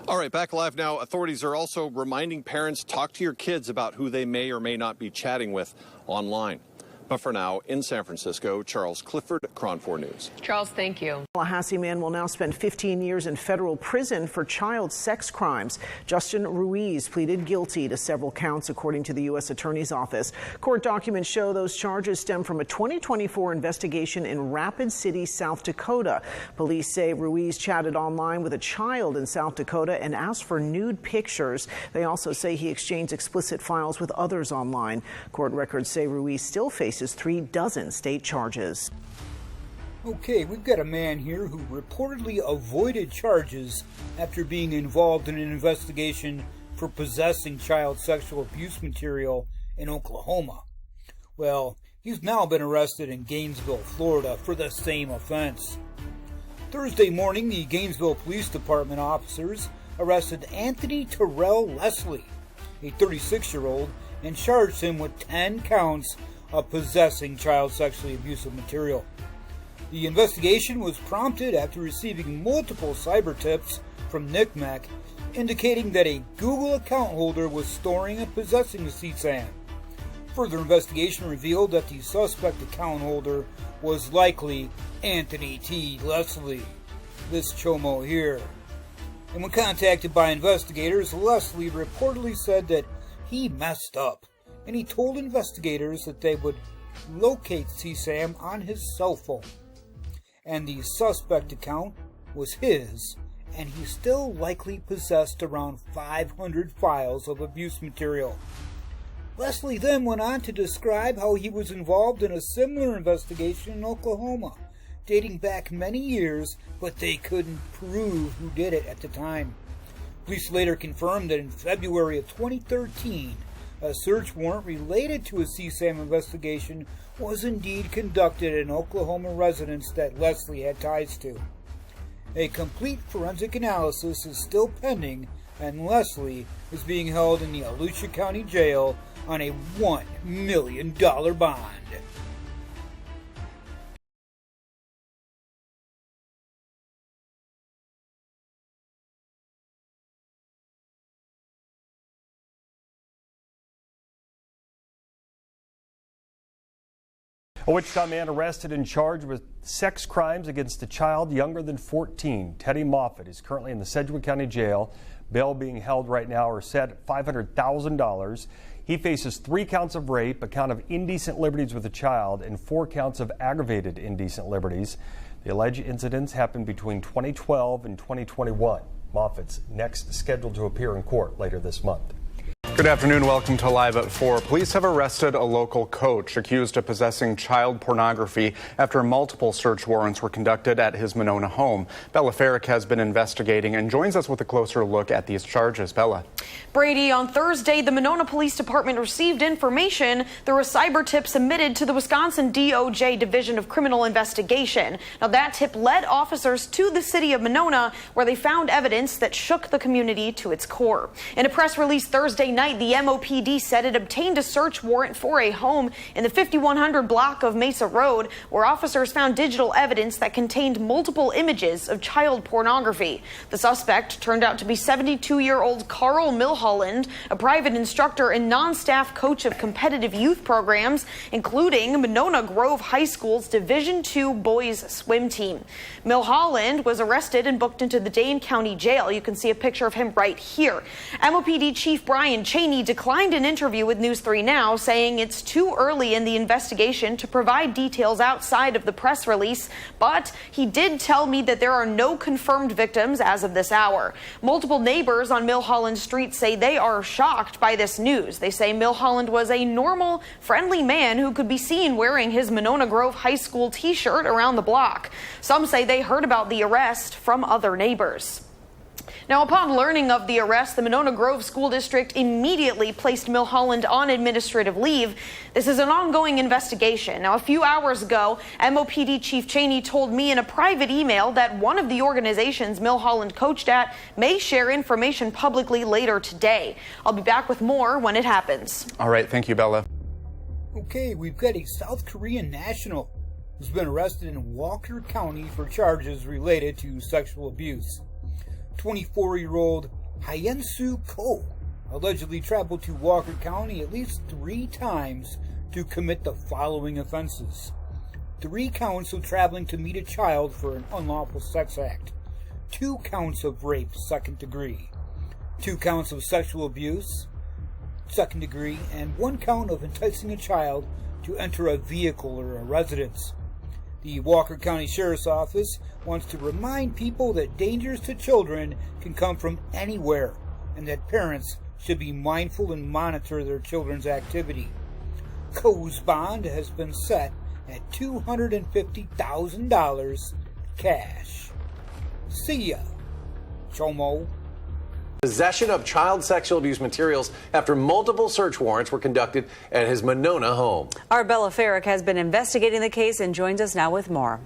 All right, back live now. Authorities are also reminding parents, talk to your kids about who they may or may not be chatting with online. But for now, in San Francisco, Charles Clifford, KRON 4 News. Charles, thank you. Tallahassee man will now spend 15 years in federal prison for child sex crimes. Justin Ruiz pleaded guilty to several counts, according to the U.S. Attorney's Office. Court documents show those charges stem from a 2024 investigation in Rapid City, South Dakota. Police say Ruiz chatted online with a child in South Dakota and asked for nude pictures. They also say he exchanged explicit files with others online. Court records say Ruiz still faces 36 state charges. Okay, we've got a man here who reportedly avoided charges after being involved in an investigation for possessing child sexual abuse material in Oklahoma. Well, he's now been arrested in Gainesville, Florida for the same offense. Thursday morning, the Gainesville Police Department officers arrested Anthony Terrell Leslie, a 36-year-old, and charged him with 10 counts of possessing child sexually abusive material. The investigation was prompted after receiving multiple cyber tips from NCMEC indicating that a Google account holder was storing and possessing the CSAM. Further investigation revealed that the suspect account holder was likely Anthony T. Leslie, this chomo here. And when contacted by investigators, Leslie reportedly said that he messed up, and he told investigators that they would locate CSAM on his cell phone. And the suspect account was his, and he still likely possessed around 500 files of abuse material. Leslie then went on to describe how he was involved in a similar investigation in Oklahoma, dating back many years, but they couldn't prove who did it at the time. Police later confirmed that in February of 2013, a search warrant related to a CSAM investigation was indeed conducted in Oklahoma residence that Leslie had ties to. A complete forensic analysis is still pending, and Leslie is being held in the Volusia County Jail on a $1 million bond. A Wichita man arrested and charged with sex crimes against a child younger than 14. Teddy Moffitt is currently in the Sedgwick County Jail. Bail being held right now are set at $500,000. He faces 3 counts of rape, a count of indecent liberties with a child, and 4 counts of aggravated indecent liberties. The alleged incidents happened between 2012 and 2021. Moffitt's next scheduled to appear in court later this month. Good afternoon. Welcome to Live at 4. Police have arrested a local coach accused of possessing child pornography after multiple search warrants were conducted at his Monona home. Bella Farrick has been investigating and joins us with a closer look at these charges. Bella. Brady, on Thursday, the Monona Police Department received information through a cyber tip submitted to the Wisconsin DOJ Division of Criminal Investigation. Now, that tip led officers to the city of Monona, where they found evidence that shook the community to its core. In a press release Thursday night, the MOPD said it obtained a search warrant for a home in the 5100 block of Mesa Road, where officers found digital evidence that contained multiple images of child pornography. The suspect turned out to be 72-year-old Carl Milholland, a private instructor and non-staff coach of competitive youth programs, including Monona Grove High School's Division II boys swim team. Milholland was arrested and booked into the Dane County Jail. You can see a picture of him right here. MOPD Chief Brian Cheney declined an interview with News 3 Now, saying it's too early in the investigation to provide details outside of the press release, but he did tell me that there are no confirmed victims as of this hour. Multiple neighbors on Milholland Street say they are shocked by this news. They say Milholland was a normal, friendly man who could be seen wearing his Monona Grove High School t-shirt around the block. Some say they heard about the arrest from other neighbors. Now, upon learning of the arrest, the Monona Grove School District immediately placed Milholland on administrative leave. This is an ongoing investigation. Now, a few hours ago, MOPD Chief Cheney told me in a private email that one of the organizations Milholland coached at may share information publicly later today. I'll be back with more when it happens. All right. Thank you, Bella. Okay, we've got a South Korean national who's been arrested in Walker County for charges related to sexual abuse. 24-year-old Hyensu Ko allegedly traveled to Walker County at least 3 times to commit the following offenses: 3 counts of traveling to meet a child for an unlawful sex act, 2 counts of rape, 2nd degree, 2 counts of sexual abuse, 2nd degree, and 1 count of enticing a child to enter a vehicle or a residence. The Walker County Sheriff's Office wants to remind people that dangers to children can come from anywhere, and that parents should be mindful and monitor their children's activity. Coe's bond has been set at $250,000 cash. See ya, Chomo. Possession of child sexual abuse materials after multiple search warrants were conducted at his Monona home. Our Bella Farrick has been investigating the case and joins us now with more.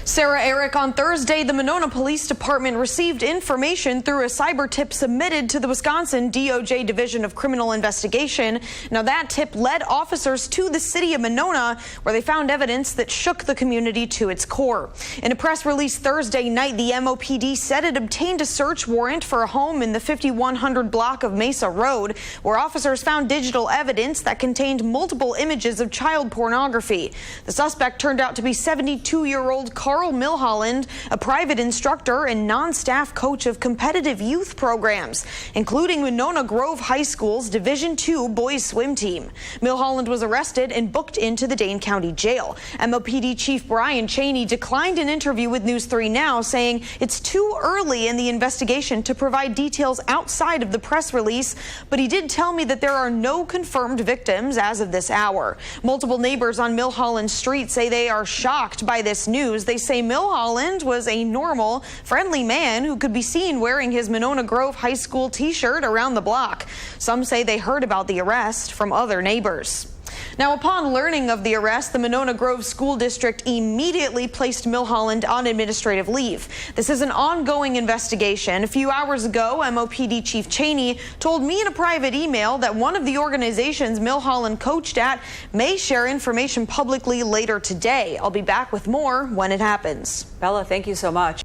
Sarah Eric, on Thursday, the Monona Police Department received information through a cyber tip submitted to the Wisconsin DOJ Division of Criminal Investigation. Now, that tip led officers to the city of Monona, where they found evidence that shook the community to its core. In a press release Thursday night, the MOPD said it obtained a search warrant for a home in the 5100 block of Mesa Road, where officers found digital evidence that contained multiple images of child pornography. The suspect turned out to be 72-year-old Carl Milholland, a private instructor and non-staff coach of competitive youth programs, including Monona Grove High School's Division II boys swim team. Milholland was arrested and booked into the Dane County Jail. MOPD Chief Brian Cheney declined an interview with News 3 Now, saying it's too early in the investigation to provide details outside of the press release, but he did tell me that there are no confirmed victims as of this hour. Multiple neighbors on Milholland Street say they are shocked by this news. They say Milholland was a normal, friendly man who could be seen wearing his Monona Grove High School t-shirt around the block. Some say they heard about the arrest from other neighbors. Now, upon learning of the arrest, the Monona Grove School District immediately placed Milholland on administrative leave. This is an ongoing investigation. A few hours ago, MOPD Chief Cheney told me in a private email that one of the organizations Milholland coached at may share information publicly later today. I'll be back with more when it happens. Bella, thank you so much.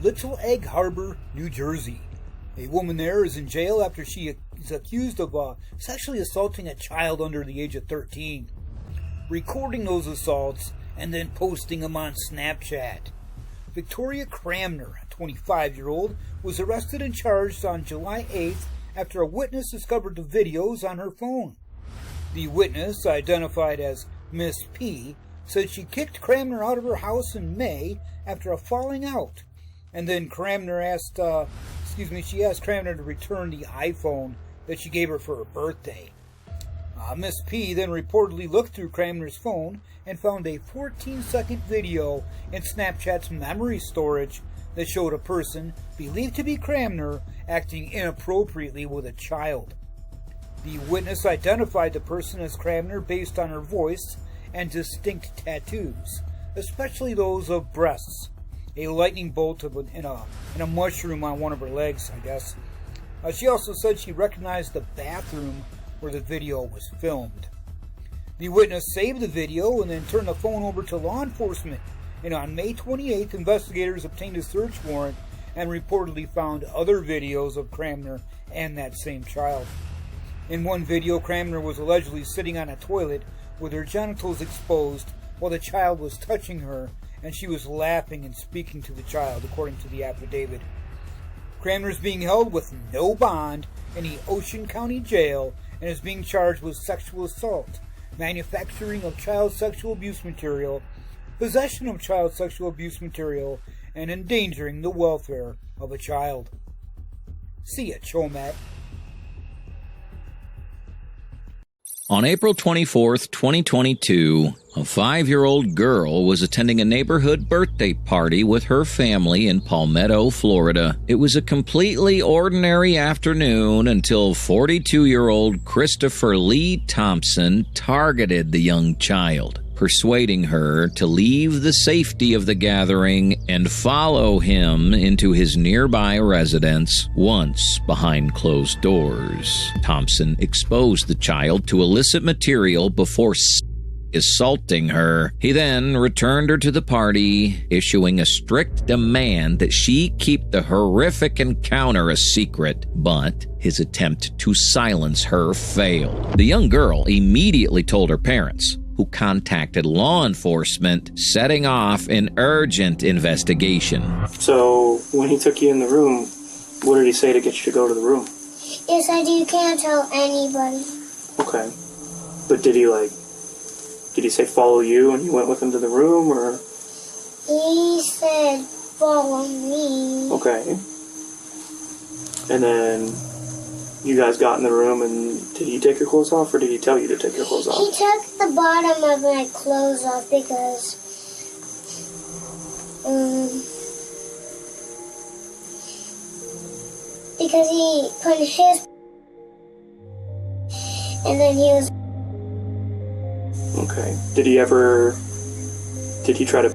Little Egg Harbor, New Jersey. A woman there is in jail after she is accused of sexually assaulting a child under the age of 13, recording those assaults and then posting them on Snapchat. Victoria Cramner, a 25-year-old, was arrested and charged on July 8th after a witness discovered the videos on her phone. The witness, identified as Miss P, said she kicked Cramner out of her house in May after a falling out, and then Cramner asked she asked Cramner to return the iPhone that she gave her for her birthday. Miss P then reportedly looked through Cramner's phone and found a 14-second video in Snapchat's memory storage that showed a person believed to be Cramner acting inappropriately with a child. The witness identified the person as Cramner based on her voice and distinct tattoos, especially those of breasts, a lightning bolt and a mushroom on one of her legs, I guess. She also said she recognized the bathroom where the video was filmed. The witness saved the video and then turned the phone over to law enforcement. And on May 28th, investigators obtained a search warrant and reportedly found other videos of Cramner and that same child. In one video, Cramner was allegedly sitting on a toilet with her genitals exposed while the child was touching her, and she was laughing and speaking to the child, according to the affidavit. Cramner is being held with no bond in the Ocean County Jail and is being charged with sexual assault, manufacturing of child sexual abuse material, possession of child sexual abuse material, and endangering the welfare of a child. See ya, Chomat. On April 24th, 2022, a 5-year-old girl was attending a neighborhood birthday party with her family in Palmetto, Florida. It was a completely ordinary afternoon until 42-year-old Christopher Lee Thompson targeted the young child, persuading her to leave the safety of the gathering and follow him into his nearby residence. Once behind closed doors, Thompson exposed the child to illicit material before assaulting her. He then returned her to the party, issuing a strict demand that she keep the horrific encounter a secret, but his attempt to silence her failed. The young girl immediately told her parents, who contacted law enforcement, setting off an urgent investigation. So, when he took you in the room, what did he say to get you to go to the room? He said you can't tell anybody. Okay. But did he say follow you and you went with him to the room, or? He said follow me. Okay. And then you guys got in the room, and did he take your clothes off, or did he tell you to take your clothes off? He took the bottom of my clothes off because he put his, and then he was. Okay. Did he try to?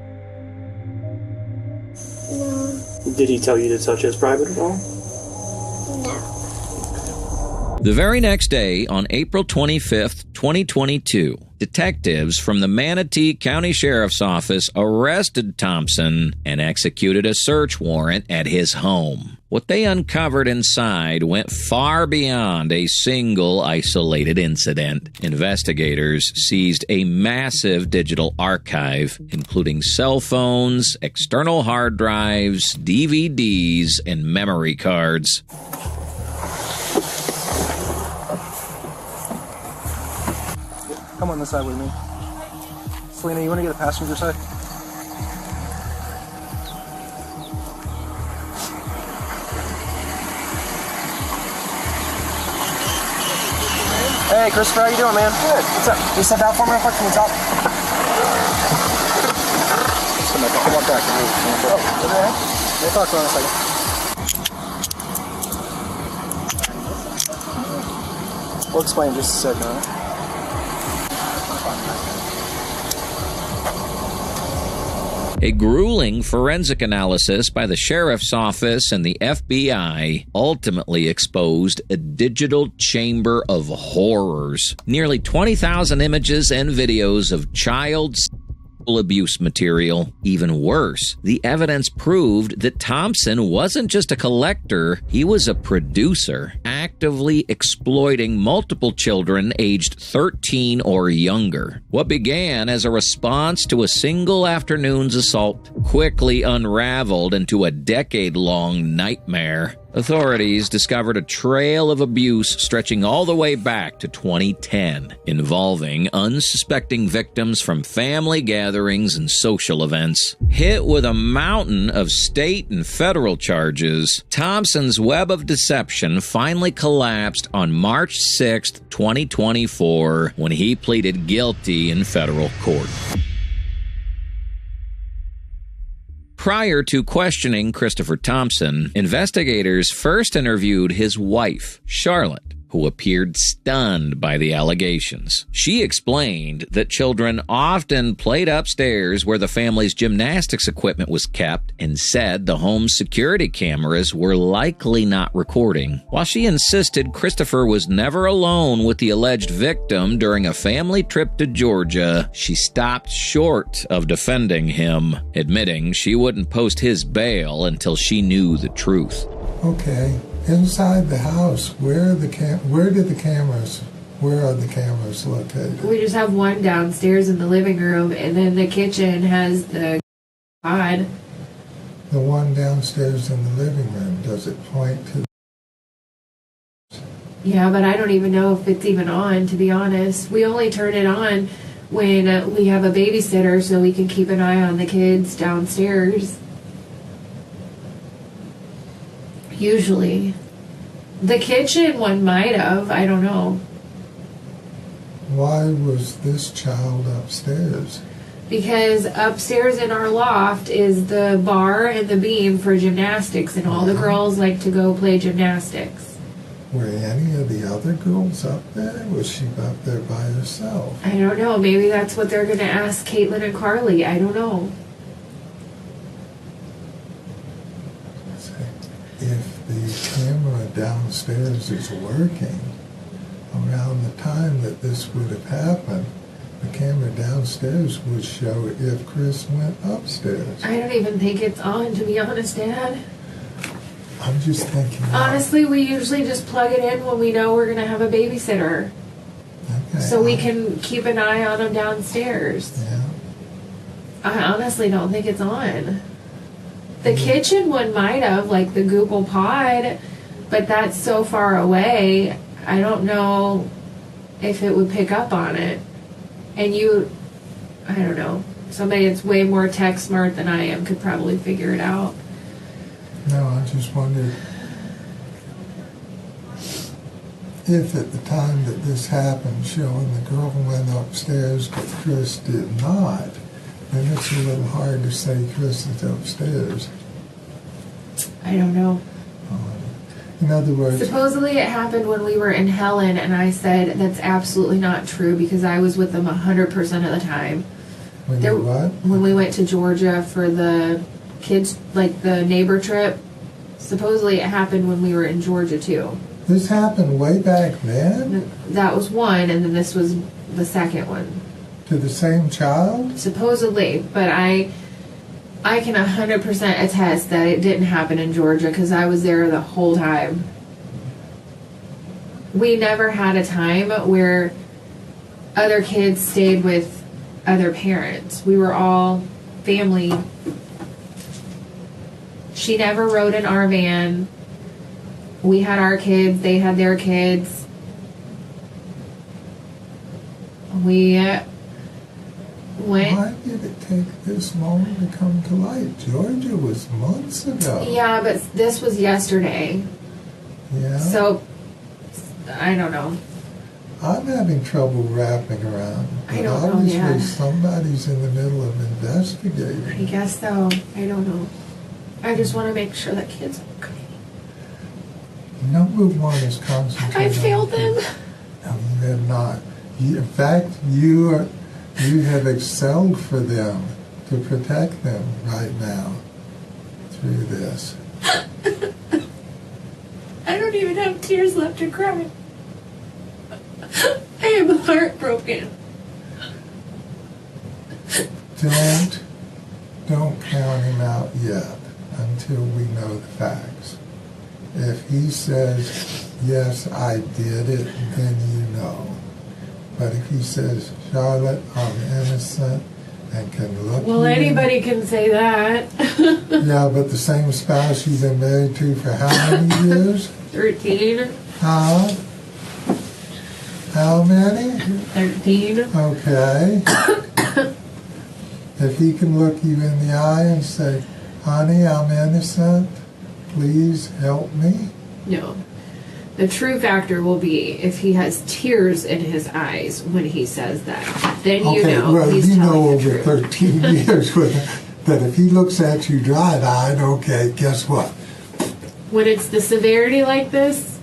No. Did he tell you to touch his private at all? No. The very next day, on April 25th, 2022, detectives from the Manatee County Sheriff's Office arrested Thompson and executed a search warrant at his home. What they uncovered inside went far beyond a single isolated incident. Investigators seized a massive digital archive, including cell phones, external hard drives, DVDs, and memory cards. Come on this side with me. Selena, you want to get the passenger side? Hey, Christopher, how you doing, man? Good. What's up? Can you step out for me real quick? Can we talk? Come on back. Oh, okay. We'll talk for a second. We'll explain in just a second, all right? A grueling forensic analysis by the Sheriff's Office and the FBI ultimately exposed a digital chamber of horrors. Nearly 20,000 images and videos of child sexual abuse material. Even worse, the evidence proved that Thompson wasn't just a collector, he was a producer, actively exploiting multiple children aged 13 or younger. What began as a response to a single afternoon's assault quickly unraveled into a decade-long nightmare. Authorities discovered a trail of abuse stretching all the way back to 2010, involving unsuspecting victims from family gatherings and social events. Hit with a mountain of state and federal charges, Thompson's web of deception finally collapsed on March 6, 2024, when he pleaded guilty in federal court. Prior to questioning Christopher Thompson, investigators first interviewed his wife, Charlotte, who appeared stunned by the allegations. She explained that children often played upstairs where the family's gymnastics equipment was kept and said the home's security cameras were likely not recording. While she insisted Christopher was never alone with the alleged victim during a family trip to Georgia, she stopped short of defending him, admitting she wouldn't post his bail until she knew the truth. Okay. Inside the house, where are the cameras located? We just have one downstairs in the living room, and then the kitchen has the pod. The one downstairs in the living room, does it point to? Yeah, but I don't even know if it's even on, to be honest. We only turn it on when we have a babysitter so we can keep an eye on the kids downstairs. Usually. The kitchen one might have, I don't know. Why was this child upstairs? Because upstairs in our loft is the bar and the beam for gymnastics, and all the girls like to go play gymnastics. Were any of the other girls up there? Was she up there by herself? I don't know. Maybe that's what they're going to ask Caitlin and Carly. I don't know. If the camera downstairs is working around the time that this would have happened, the camera downstairs would show if Chris went upstairs. I don't even think it's on, to be honest, Dad. I'm just thinking. Honestly, we usually just plug it in when we know we're going to have a babysitter. Okay. So we can keep an eye on him downstairs. Yeah. I honestly don't think it's on. The kitchen one might have, like the Google Pod, but that's so far away, I don't know if it would pick up on it. And I don't know, somebody that's way more tech smart than I am could probably figure it out. No, I just wondered if at the time that this happened, showing the girl went upstairs but Chris did not, then it's a little hard to say Chris is upstairs. I don't know. In other words, supposedly it happened when we were in Helen, and I said that's absolutely not true because I was with them 100% of the time. When you what? When we went to Georgia for the kids, like the neighbor trip, supposedly it happened when we were in Georgia too. This happened way back then? That was one, and then this was the second one. To the same child? Supposedly, but I can 100% attest that it didn't happen in Georgia because I was there the whole time. We never had a time where other kids stayed with other parents. We were all family. She never rode in our van. We had our kids, they had their kids. We went. Why did it take this long to come to light? Georgia was months ago. Yeah, but this was yesterday. Yeah. So, I don't know. I'm having trouble wrapping around. I don't know, obviously yeah. somebody's in the middle of investigating. I guess so. I don't know. I just want to make sure that kids are okay. Number one is concentrating. I failed them. No, you have not. In fact, you have excelled for them to protect them right now through this. I don't even have tears left to cry. I am heartbroken. Don't count him out yet until we know the facts. If he says, yes, I did it, then you know. But if he says, Charlotte, I'm innocent and can look Well, anybody can say that. Yeah, but the same spouse you've been married to for how many years? 13. Huh? How many? 13. Okay. If he can look you in the eye and say, honey, I'm innocent, please help me. No. The true factor will be if he has tears in his eyes when he says that. Then you know well, he's you telling know the over truth. 13 years that if he looks at you dry-eyed, okay, guess what? When it's the severity like this,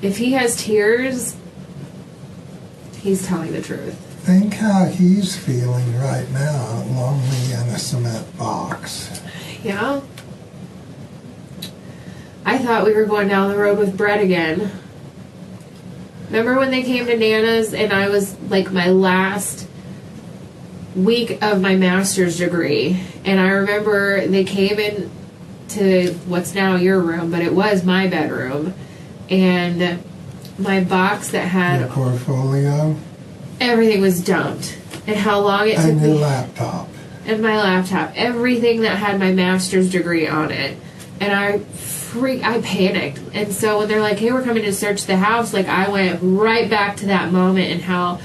if he has tears, he's telling the truth. Think how he's feeling right now, lonely in a cement box. Yeah. I thought we were going down the road with Brett again. Remember when they came to Nana's and I was like my last week of my master's degree, and I remember they came in to what's now your room, but it was my bedroom, and my box that had your portfolio, everything was dumped, and how long it took and your me, laptop, and my laptop, everything that had my master's degree on it, and I panicked. And so when they're like, hey, we're coming to search the house, like I went right back to that moment and how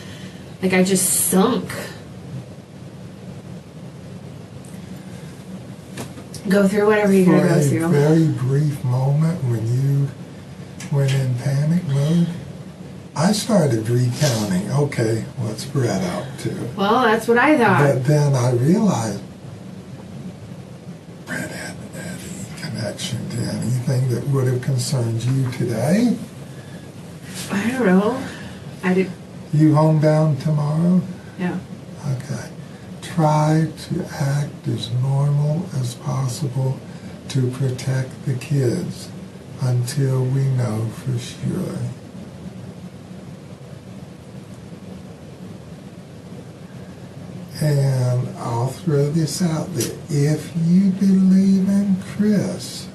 like I just sunk. Go through whatever you gotta go through. For a very brief moment when you went in panic mode, I started recounting, okay, what's Brett up to? Well, that's what I thought. But then I realized Brett hadn't had any connection to anything that would have concerned you today. I don't know. I did. You homebound tomorrow? Yeah. Okay. Try to act as normal as possible to protect the kids until we know for sure. throw this out there. If you believe in Chris,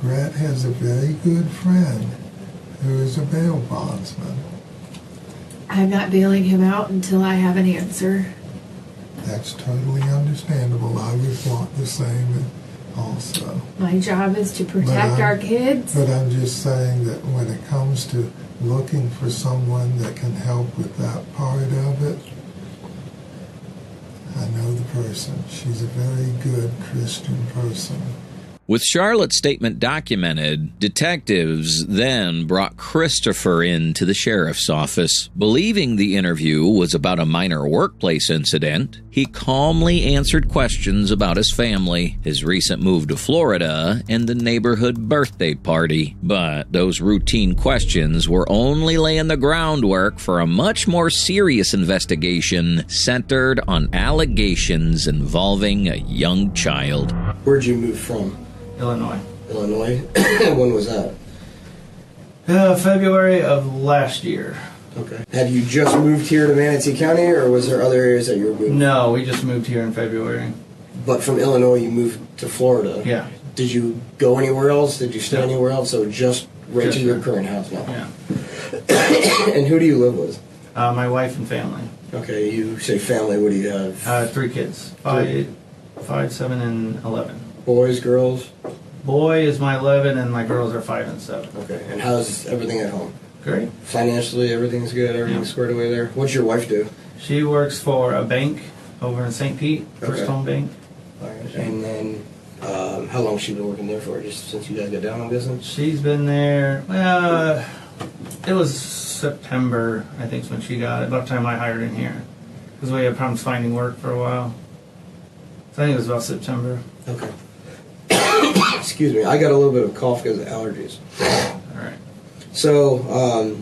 Brett has a very good friend who is a bail bondsman. I'm not bailing him out until I have an answer. That's totally understandable. I would want the same also. My job is to protect our kids. But I'm just saying that when it comes to looking for someone that can help with that part of it, I know the person. She's a very good Christian person. With Charlotte's statement documented, detectives then brought Christopher into the sheriff's office. Believing the interview was about a minor workplace incident, he calmly answered questions about his family, his recent move to Florida, and the neighborhood birthday party. But those routine questions were only laying the groundwork for a much more serious investigation centered on allegations involving a young child. Where'd you move from? Illinois. Illinois? When was that? February of last year. Okay. Have you just moved here to Manatee County, or was there other areas that you were moving? No, we just moved here in February. But from Illinois, you moved to Florida? Yeah. Did you go anywhere else? Did you stay anywhere else? So just right to your current house now? Yeah. And who do you live with? My wife and family. Okay, you say family, what do you have? 3 kids. 5, 7, and 11. Boys, girls? Boy is my 11, and my girls are 5 and 7. Okay, and how's everything at home? Great. Financially, everything's good? Everything's squared away there? What's your wife do? She works for a bank over in St. Pete, First Home Bank. All right. And then, how long has she been working there for, just since you guys got down on business? She's been there, it was September, I think, is when she got it, about the time I hired in here. Because we had problems finding work for a while. So I think it was about September. Okay. Excuse me, I got a little bit of cough because of allergies. All right. So,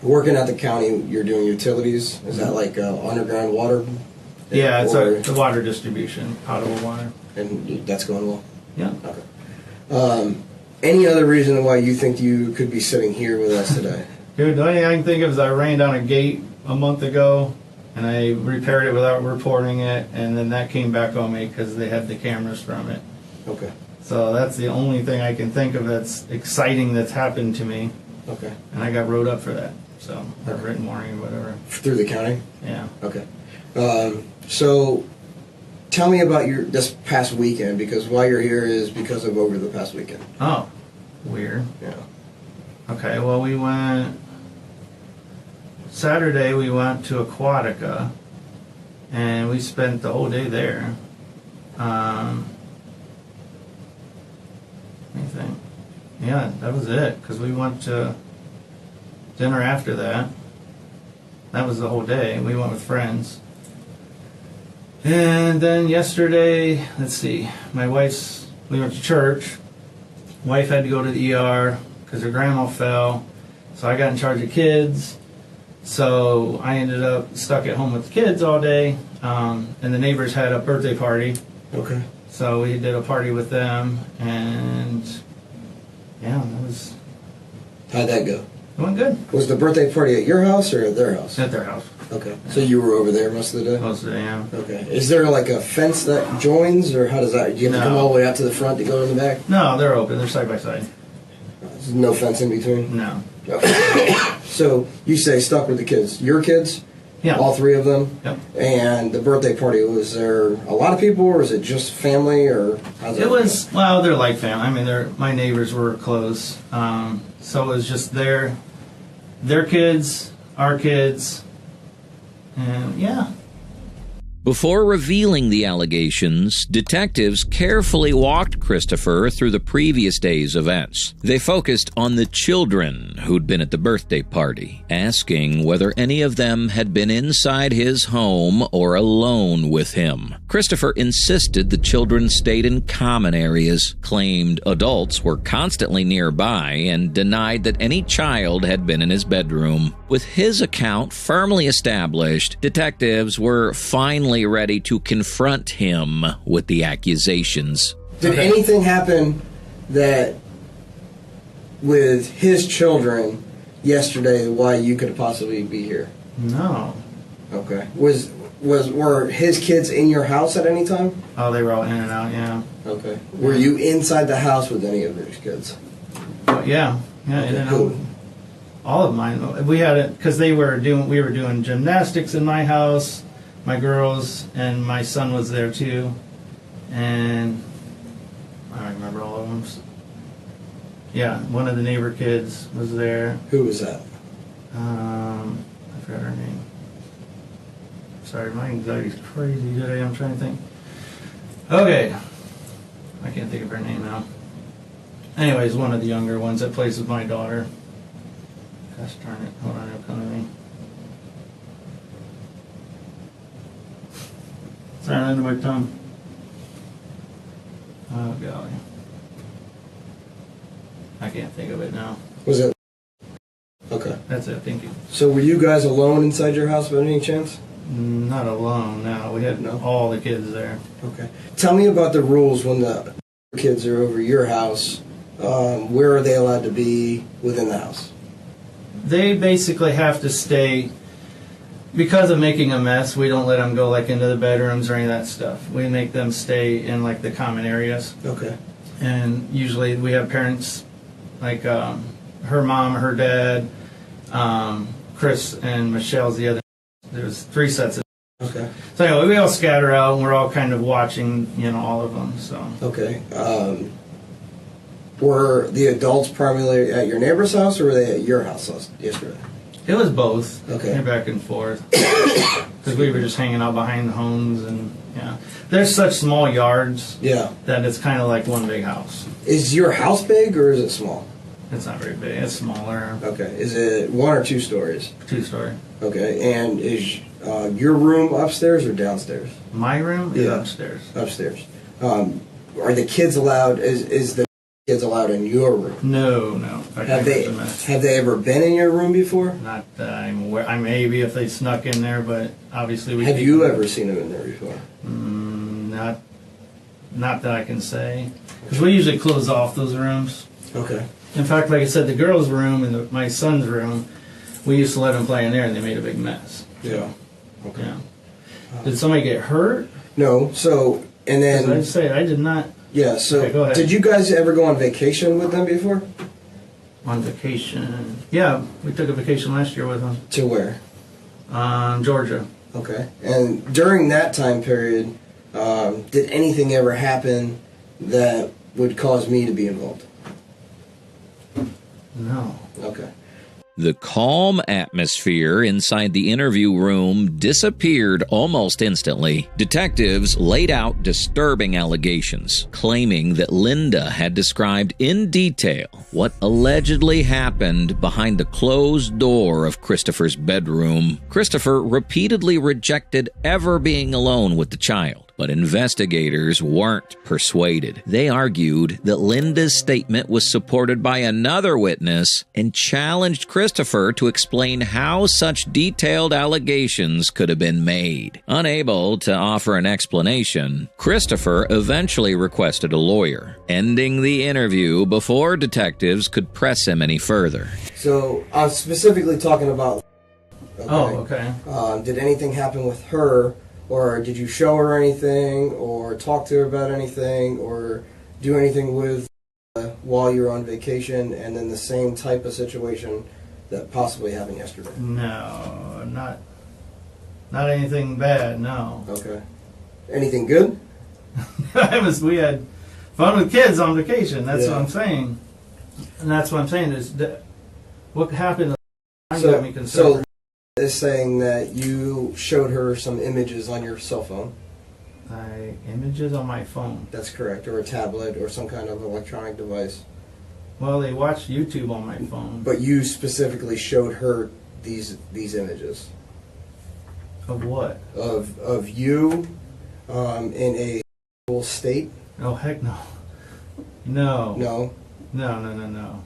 working at the county, you're doing utilities. Is that like underground water? Yeah, it's the water distribution, potable water. And that's going well? Yeah. Okay. Any other reason why you think you could be sitting here with us today? Dude, the only thing I can think of is I ran down a gate a month ago, and I repaired it without reporting it, and then that came back on me because they had the cameras from it. Okay. So that's the only thing I can think of that's exciting that's happened to me. Okay. And I got wrote up for that. So, a written warning or whatever. Through the county? Yeah. Okay. So, tell me about this past weekend, because why you're here is because of over the past weekend. Oh, weird. Yeah. Okay, well, we went... Saturday, we went to Aquatica, and we spent the whole day there. Anything? Yeah, that was it, because we went to dinner after that. That was the whole day. We went with friends. And then yesterday, let's see, we went to church. Wife had to go to the ER because her grandma fell. So I got in charge of kids. So I ended up stuck at home with the kids all day. And the neighbors had a birthday party. Okay. So we did a party with them. And yeah, that was... How'd that go? It went good. Was the birthday party at your house or at their house? At their house. Okay. So you were over there most of the day? Most of the day, yeah. Okay. Is there like a fence that joins, or how does that... Do you have to come all the way out to the front to go in the back? No, they're open. They're side by side. There's no fence in between? No. Okay. So you say stuck with the kids. Your kids? Yeah. All 3 of them? Yep. And the birthday party, was there a lot of people, or was it just family, or how's It was, well, they're like family. I mean, my neighbors were close. So it was just their kids, our kids, and yeah. Before revealing the allegations, detectives carefully walked Christopher through the previous day's events. They focused on the children who'd been at the birthday party, asking whether any of them had been inside his home or alone with him. Christopher insisted the children stayed in common areas, claimed adults were constantly nearby, and denied that any child had been in his bedroom. With his account firmly established, detectives were finally ready to confront him with the accusations. Did anything happen that with his children yesterday why you could possibly be here? No. Okay. Was Were his kids in your house at any time? Oh, they were all in and out. Yeah. Okay. Were you inside the house with any of his kids? Yeah. Yeah. Okay, in and cool. out. All of mine. We had it because we were doing gymnastics in my house. My girls and my son was there too, and I don't remember all of them. Yeah, one of the neighbor kids was there. Who was that? I forgot her name. Sorry, my anxiety's crazy today. I'm trying to think. Okay. I can't think of her name now. Anyways, one of the younger ones that plays with my daughter. Gosh darn it. Hold on, it'll come to me. Sorry, under my tongue. Oh, golly. I can't think of it now. Was it? Okay. That's it, thank you. So were you guys alone inside your house by any chance? Not alone, no. We had all the kids there. Okay. Tell me about the rules when the kids are over your house. Where are they allowed to be within the house? They basically have to stay, because of making a mess, we don't let them go like into the bedrooms or any of that stuff. We make them stay in like the common areas. Okay. And usually we have parents, like her mom, her dad, Chris and Michelle's the other. There's 3 sets of. Okay. So anyway, we all scatter out and we're all kind of watching, all of them. So. Okay. Were the adults primarily at your neighbor's house, or were they at your house yesterday? It was both. Okay. They're back and forth. Because we were just hanging out behind the homes, and yeah, there's such small yards. Yeah. That it's kind of like one big house. Is your house big or is it small? It's not very big. It's smaller. Okay. Is it 1 or 2 stories? 2-story. Okay. And is your room upstairs or downstairs? My room is upstairs. Upstairs. Are the kids allowed? Is the kids allowed in your room? No. Have they ever been in your room before? Not that I'm aware. I maybe if they snuck in there, but obviously we. Have you ever seen them in there before? Not that I can say, because we usually close off those rooms. Okay. In fact, like I said, the girls' room and my son's room, we used to let them play in there, and they made a big mess. Yeah. Okay. Yeah. Did somebody get hurt? No. So, and then I'd say I did not. Yeah. So, okay, go ahead. Did you guys ever go on vacation with them before? On vacation? Yeah, we took a vacation last year with them. To where? Georgia. Okay. And during that time period, did anything ever happen that would cause me to be involved? No. Okay. The calm atmosphere inside the interview room disappeared almost instantly. Detectives laid out disturbing allegations, claiming that Linda had described in detail what allegedly happened behind the closed door of Christopher's bedroom. Christopher repeatedly rejected ever being alone with the child. But investigators weren't persuaded. They argued that Linda's statement was supported by another witness and challenged Christopher to explain how such detailed allegations could have been made. Unable to offer an explanation, Christopher eventually requested a lawyer, ending the interview before detectives could press him any further. So I'm specifically talking about. Okay. Oh, okay. Did anything happen with her? Or did you show her anything, or talk to her about anything, or do anything with while you're on vacation, and then the same type of situation that possibly happened yesterday? No, not anything bad, no. Okay. Anything good? We had fun with kids on vacation, that's what I'm saying. And that's what I'm saying is what happened got me concerned. So is saying that you showed her some images on your cell phone. Images on my phone? That's correct, or a tablet, or some kind of electronic device. Well, they watched YouTube on my phone. But you specifically showed her these images. Of what? Of you in a state. Oh, heck no. No. No? No.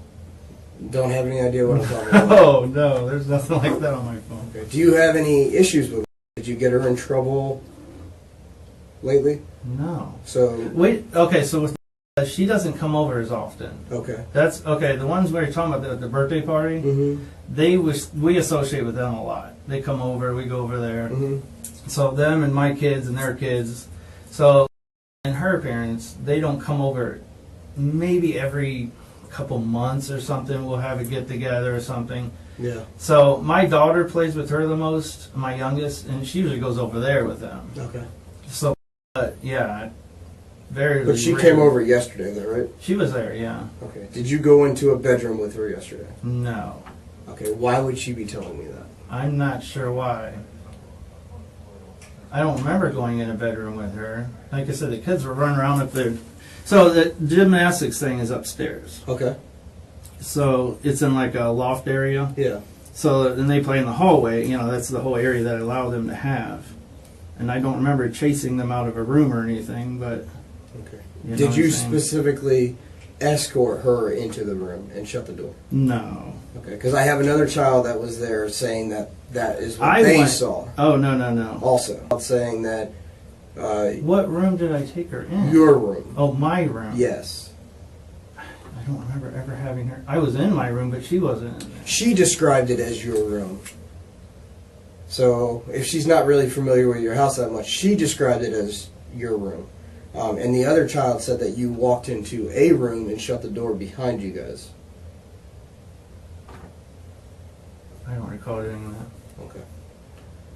Don't have any idea what I'm talking about. Oh, no, there's nothing like that on my phone. Okay. Do you have any issues with her? Did you get her in trouble lately? No. So wait. Okay, so with she doesn't come over as often. Okay. That's okay. The ones we were talking about, the birthday party, we associate with them a lot. They come over, we go over there. So them and my kids and their kids. So, and her parents, they don't come over. Maybe every couple months or something, we'll have a get together or something. Yeah. So my daughter plays with her the most, my youngest, and she usually goes over there with them. Okay. So, yeah, very. But she rare. came over yesterday, though, right? She was there, yeah. Okay. Did you go into a bedroom with her yesterday? No. Okay. Why would she be telling me that? I'm not sure why. I don't remember going in a bedroom with her. Like I said, the kids were running around up there. So the gymnastics thing is upstairs. Okay. So it's in like a loft area. Yeah. So then they play in the hallway. You know, that's the whole area that I allow them to have. And I don't remember chasing them out of a room or anything, but. Okay. You know Did what you I'm saying? specifically escort her into the room and shut the door? No. Okay, because I have another child that was there saying that that is what they saw. Oh, no. Also, saying that. What room did I take her in? Your room. Oh, my room. Yes. I don't remember ever having her. I was in my room, but she wasn't in there. She described it as your room. So if she's not really familiar with your house that much, she described it as your room. And the other child said that you walked into a room and shut the door behind you guys. I don't recall doing that. Okay.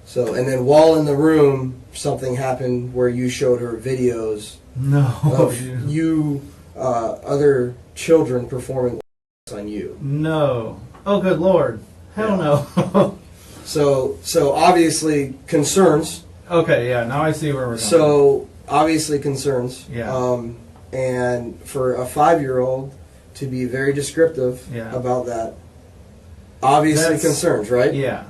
So, and then while in the room, something happened where you showed her videos of you, other children performing on you. No. Oh, good Lord. Hell no. So obviously concerns. Okay, yeah, now I see where we're going. So obviously concerns. Yeah. And for a 5-year-old to be very descriptive about that, obviously concerns, right? Yeah.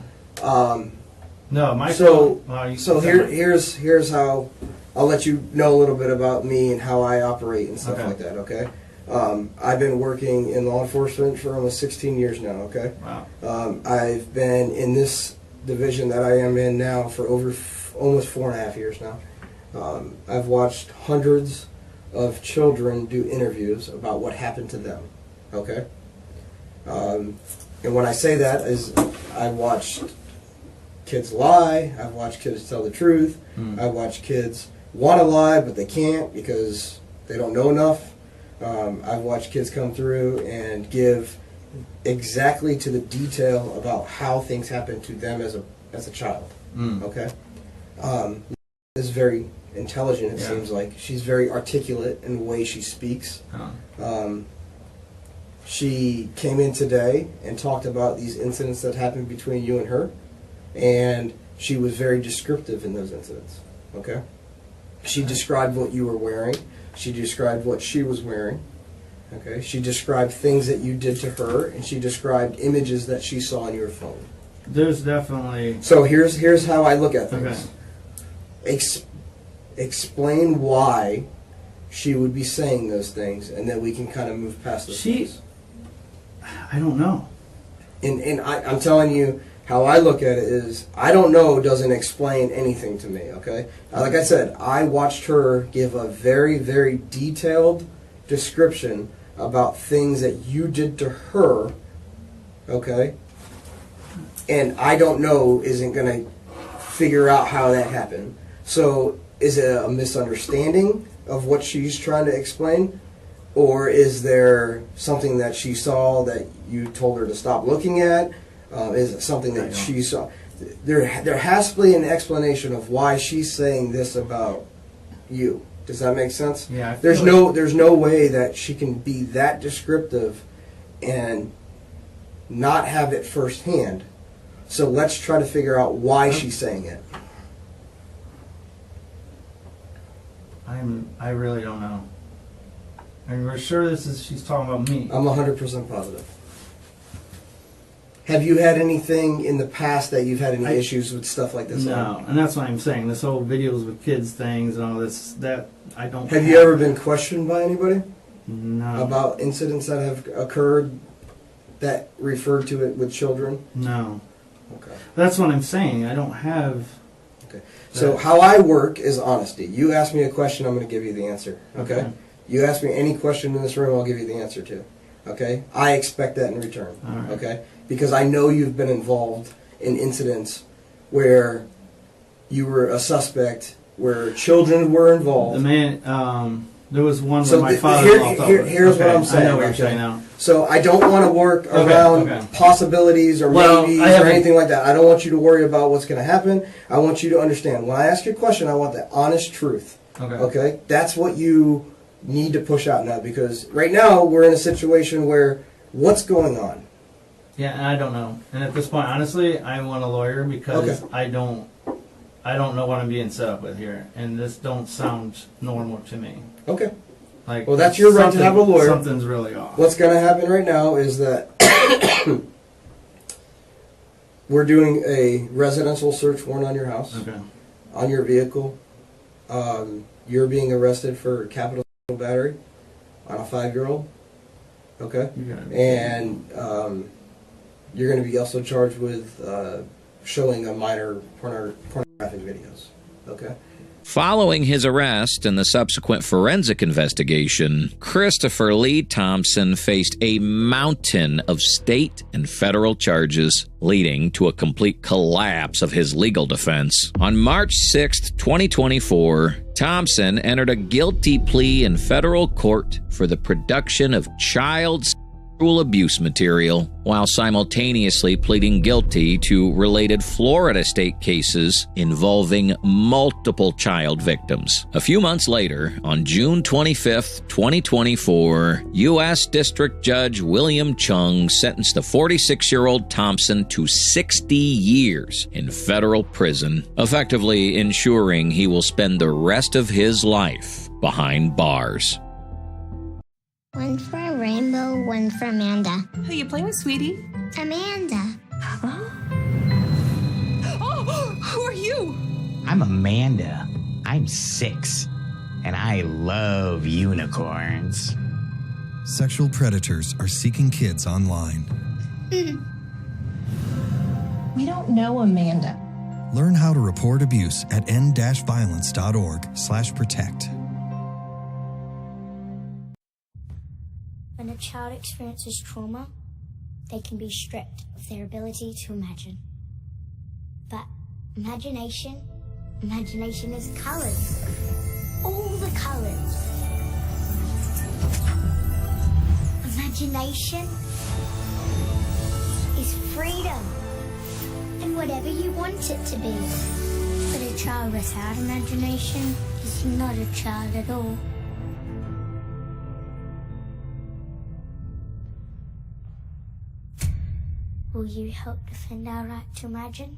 No, my so well, here's how I'll let you know a little bit about me and how I operate and stuff like that. Okay. I've been working in law enforcement for almost 16 years now. Okay. Wow. I've been in this division that I am in now for over almost 4.5 years now. I've watched hundreds of children do interviews about what happened to them. Okay. And when I say that is I watched kids lie. I've watched kids tell the truth. I watch kids want to lie, but they can't because they don't know enough. I've watched kids come through and give exactly to the detail about how things happen to them as a child. Okay, is very intelligent. It seems like she's very articulate in the way she speaks. She came in today and talked about these incidents that happened between you and her. And she was very descriptive in those incidents, okay? She described what you were wearing. She described what she was wearing, okay? She described things that you did to her, and she described images that she saw on your phone. There's definitely... So here's how I look at things. Okay. Explain why she would be saying those things, and then we can kind of move past those things. I don't know. And I'm telling you... How I look at it is, I don't know doesn't explain anything to me, okay? Like I said, I watched her give a very, very detailed description about things that you did to her, okay? And I don't know isn't going to figure out how that happened. So is it a misunderstanding of what she's trying to explain? Or is there something that she saw that you told her to stop looking at? Is it something that she saw? There has to be an explanation of why she's saying this about you. Does that make sense? Yeah. There's no way that she can be that descriptive and not have it firsthand. So let's try to figure out why she's saying it. I really don't know. And we're sure she's talking about me. I'm 100% positive. Have you had anything in the past that you've had any issues with stuff like this? No, and that's what I'm saying. This whole videos with kids things and all this, that I don't... Have you ever been questioned by anybody? No. About incidents that have occurred that referred to it with children? No. Okay. That's what I'm saying. I don't have... Okay. So how I work is honesty. You ask me a question, I'm going to give you the answer. Okay? You ask me any question in this room, I'll give you the answer to. Okay? I expect that in return. All right. Okay? Because I know you've been involved in incidents where you were a suspect where children were involved. The man, there was one So where my father-in-law thought was- here's what okay, I'm saying. I know what you're okay? saying now. So I don't want to work around possibilities or maybes or anything like that. I don't want you to worry about what's going to happen. I want you to understand. When I ask you a question, I want the honest truth. Okay? That's what you need to push out now, because right now we're in a situation where what's going on? Yeah, and I don't know. And at this point, honestly, I want a lawyer because I don't know what I'm being set up with here, and this don't sound normal to me. Okay. Like, well, that's your right to have a lawyer. Something's really off. What's going to happen right now is that we're doing a residential search warrant on your house, on your vehicle. You're being arrested for capital battery on a 5-year-old. Okay? And you're going to be also charged with showing a minor pornographic videos. Okay? Following his arrest and the subsequent forensic investigation, Christopher Lee Thompson faced a mountain of state and federal charges, leading to a complete collapse of his legal defense. On March 6, 2024, Thompson entered a guilty plea in federal court for the production of child sexual abuse material, while simultaneously pleading guilty to related Florida state cases involving multiple child victims. A few months later, on June 25, 2024, U.S. District Judge William Chung sentenced the 46-year-old Thompson to 60 years in federal prison, effectively ensuring he will spend the rest of his life behind bars. One for a rainbow, one for Amanda. Who you playing with, sweetie? Amanda. Oh, who are you? I'm Amanda. I'm 6, and I love unicorns. Sexual predators are seeking kids online. We don't know Amanda. Learn how to report abuse at end-violence.org/protect. When a child experiences trauma, they can be stripped of their ability to imagine. But imagination is colors. All the colors. Imagination is freedom. And whatever you want it to be. But a child without imagination is not a child at all. Will you help defend our right to imagine?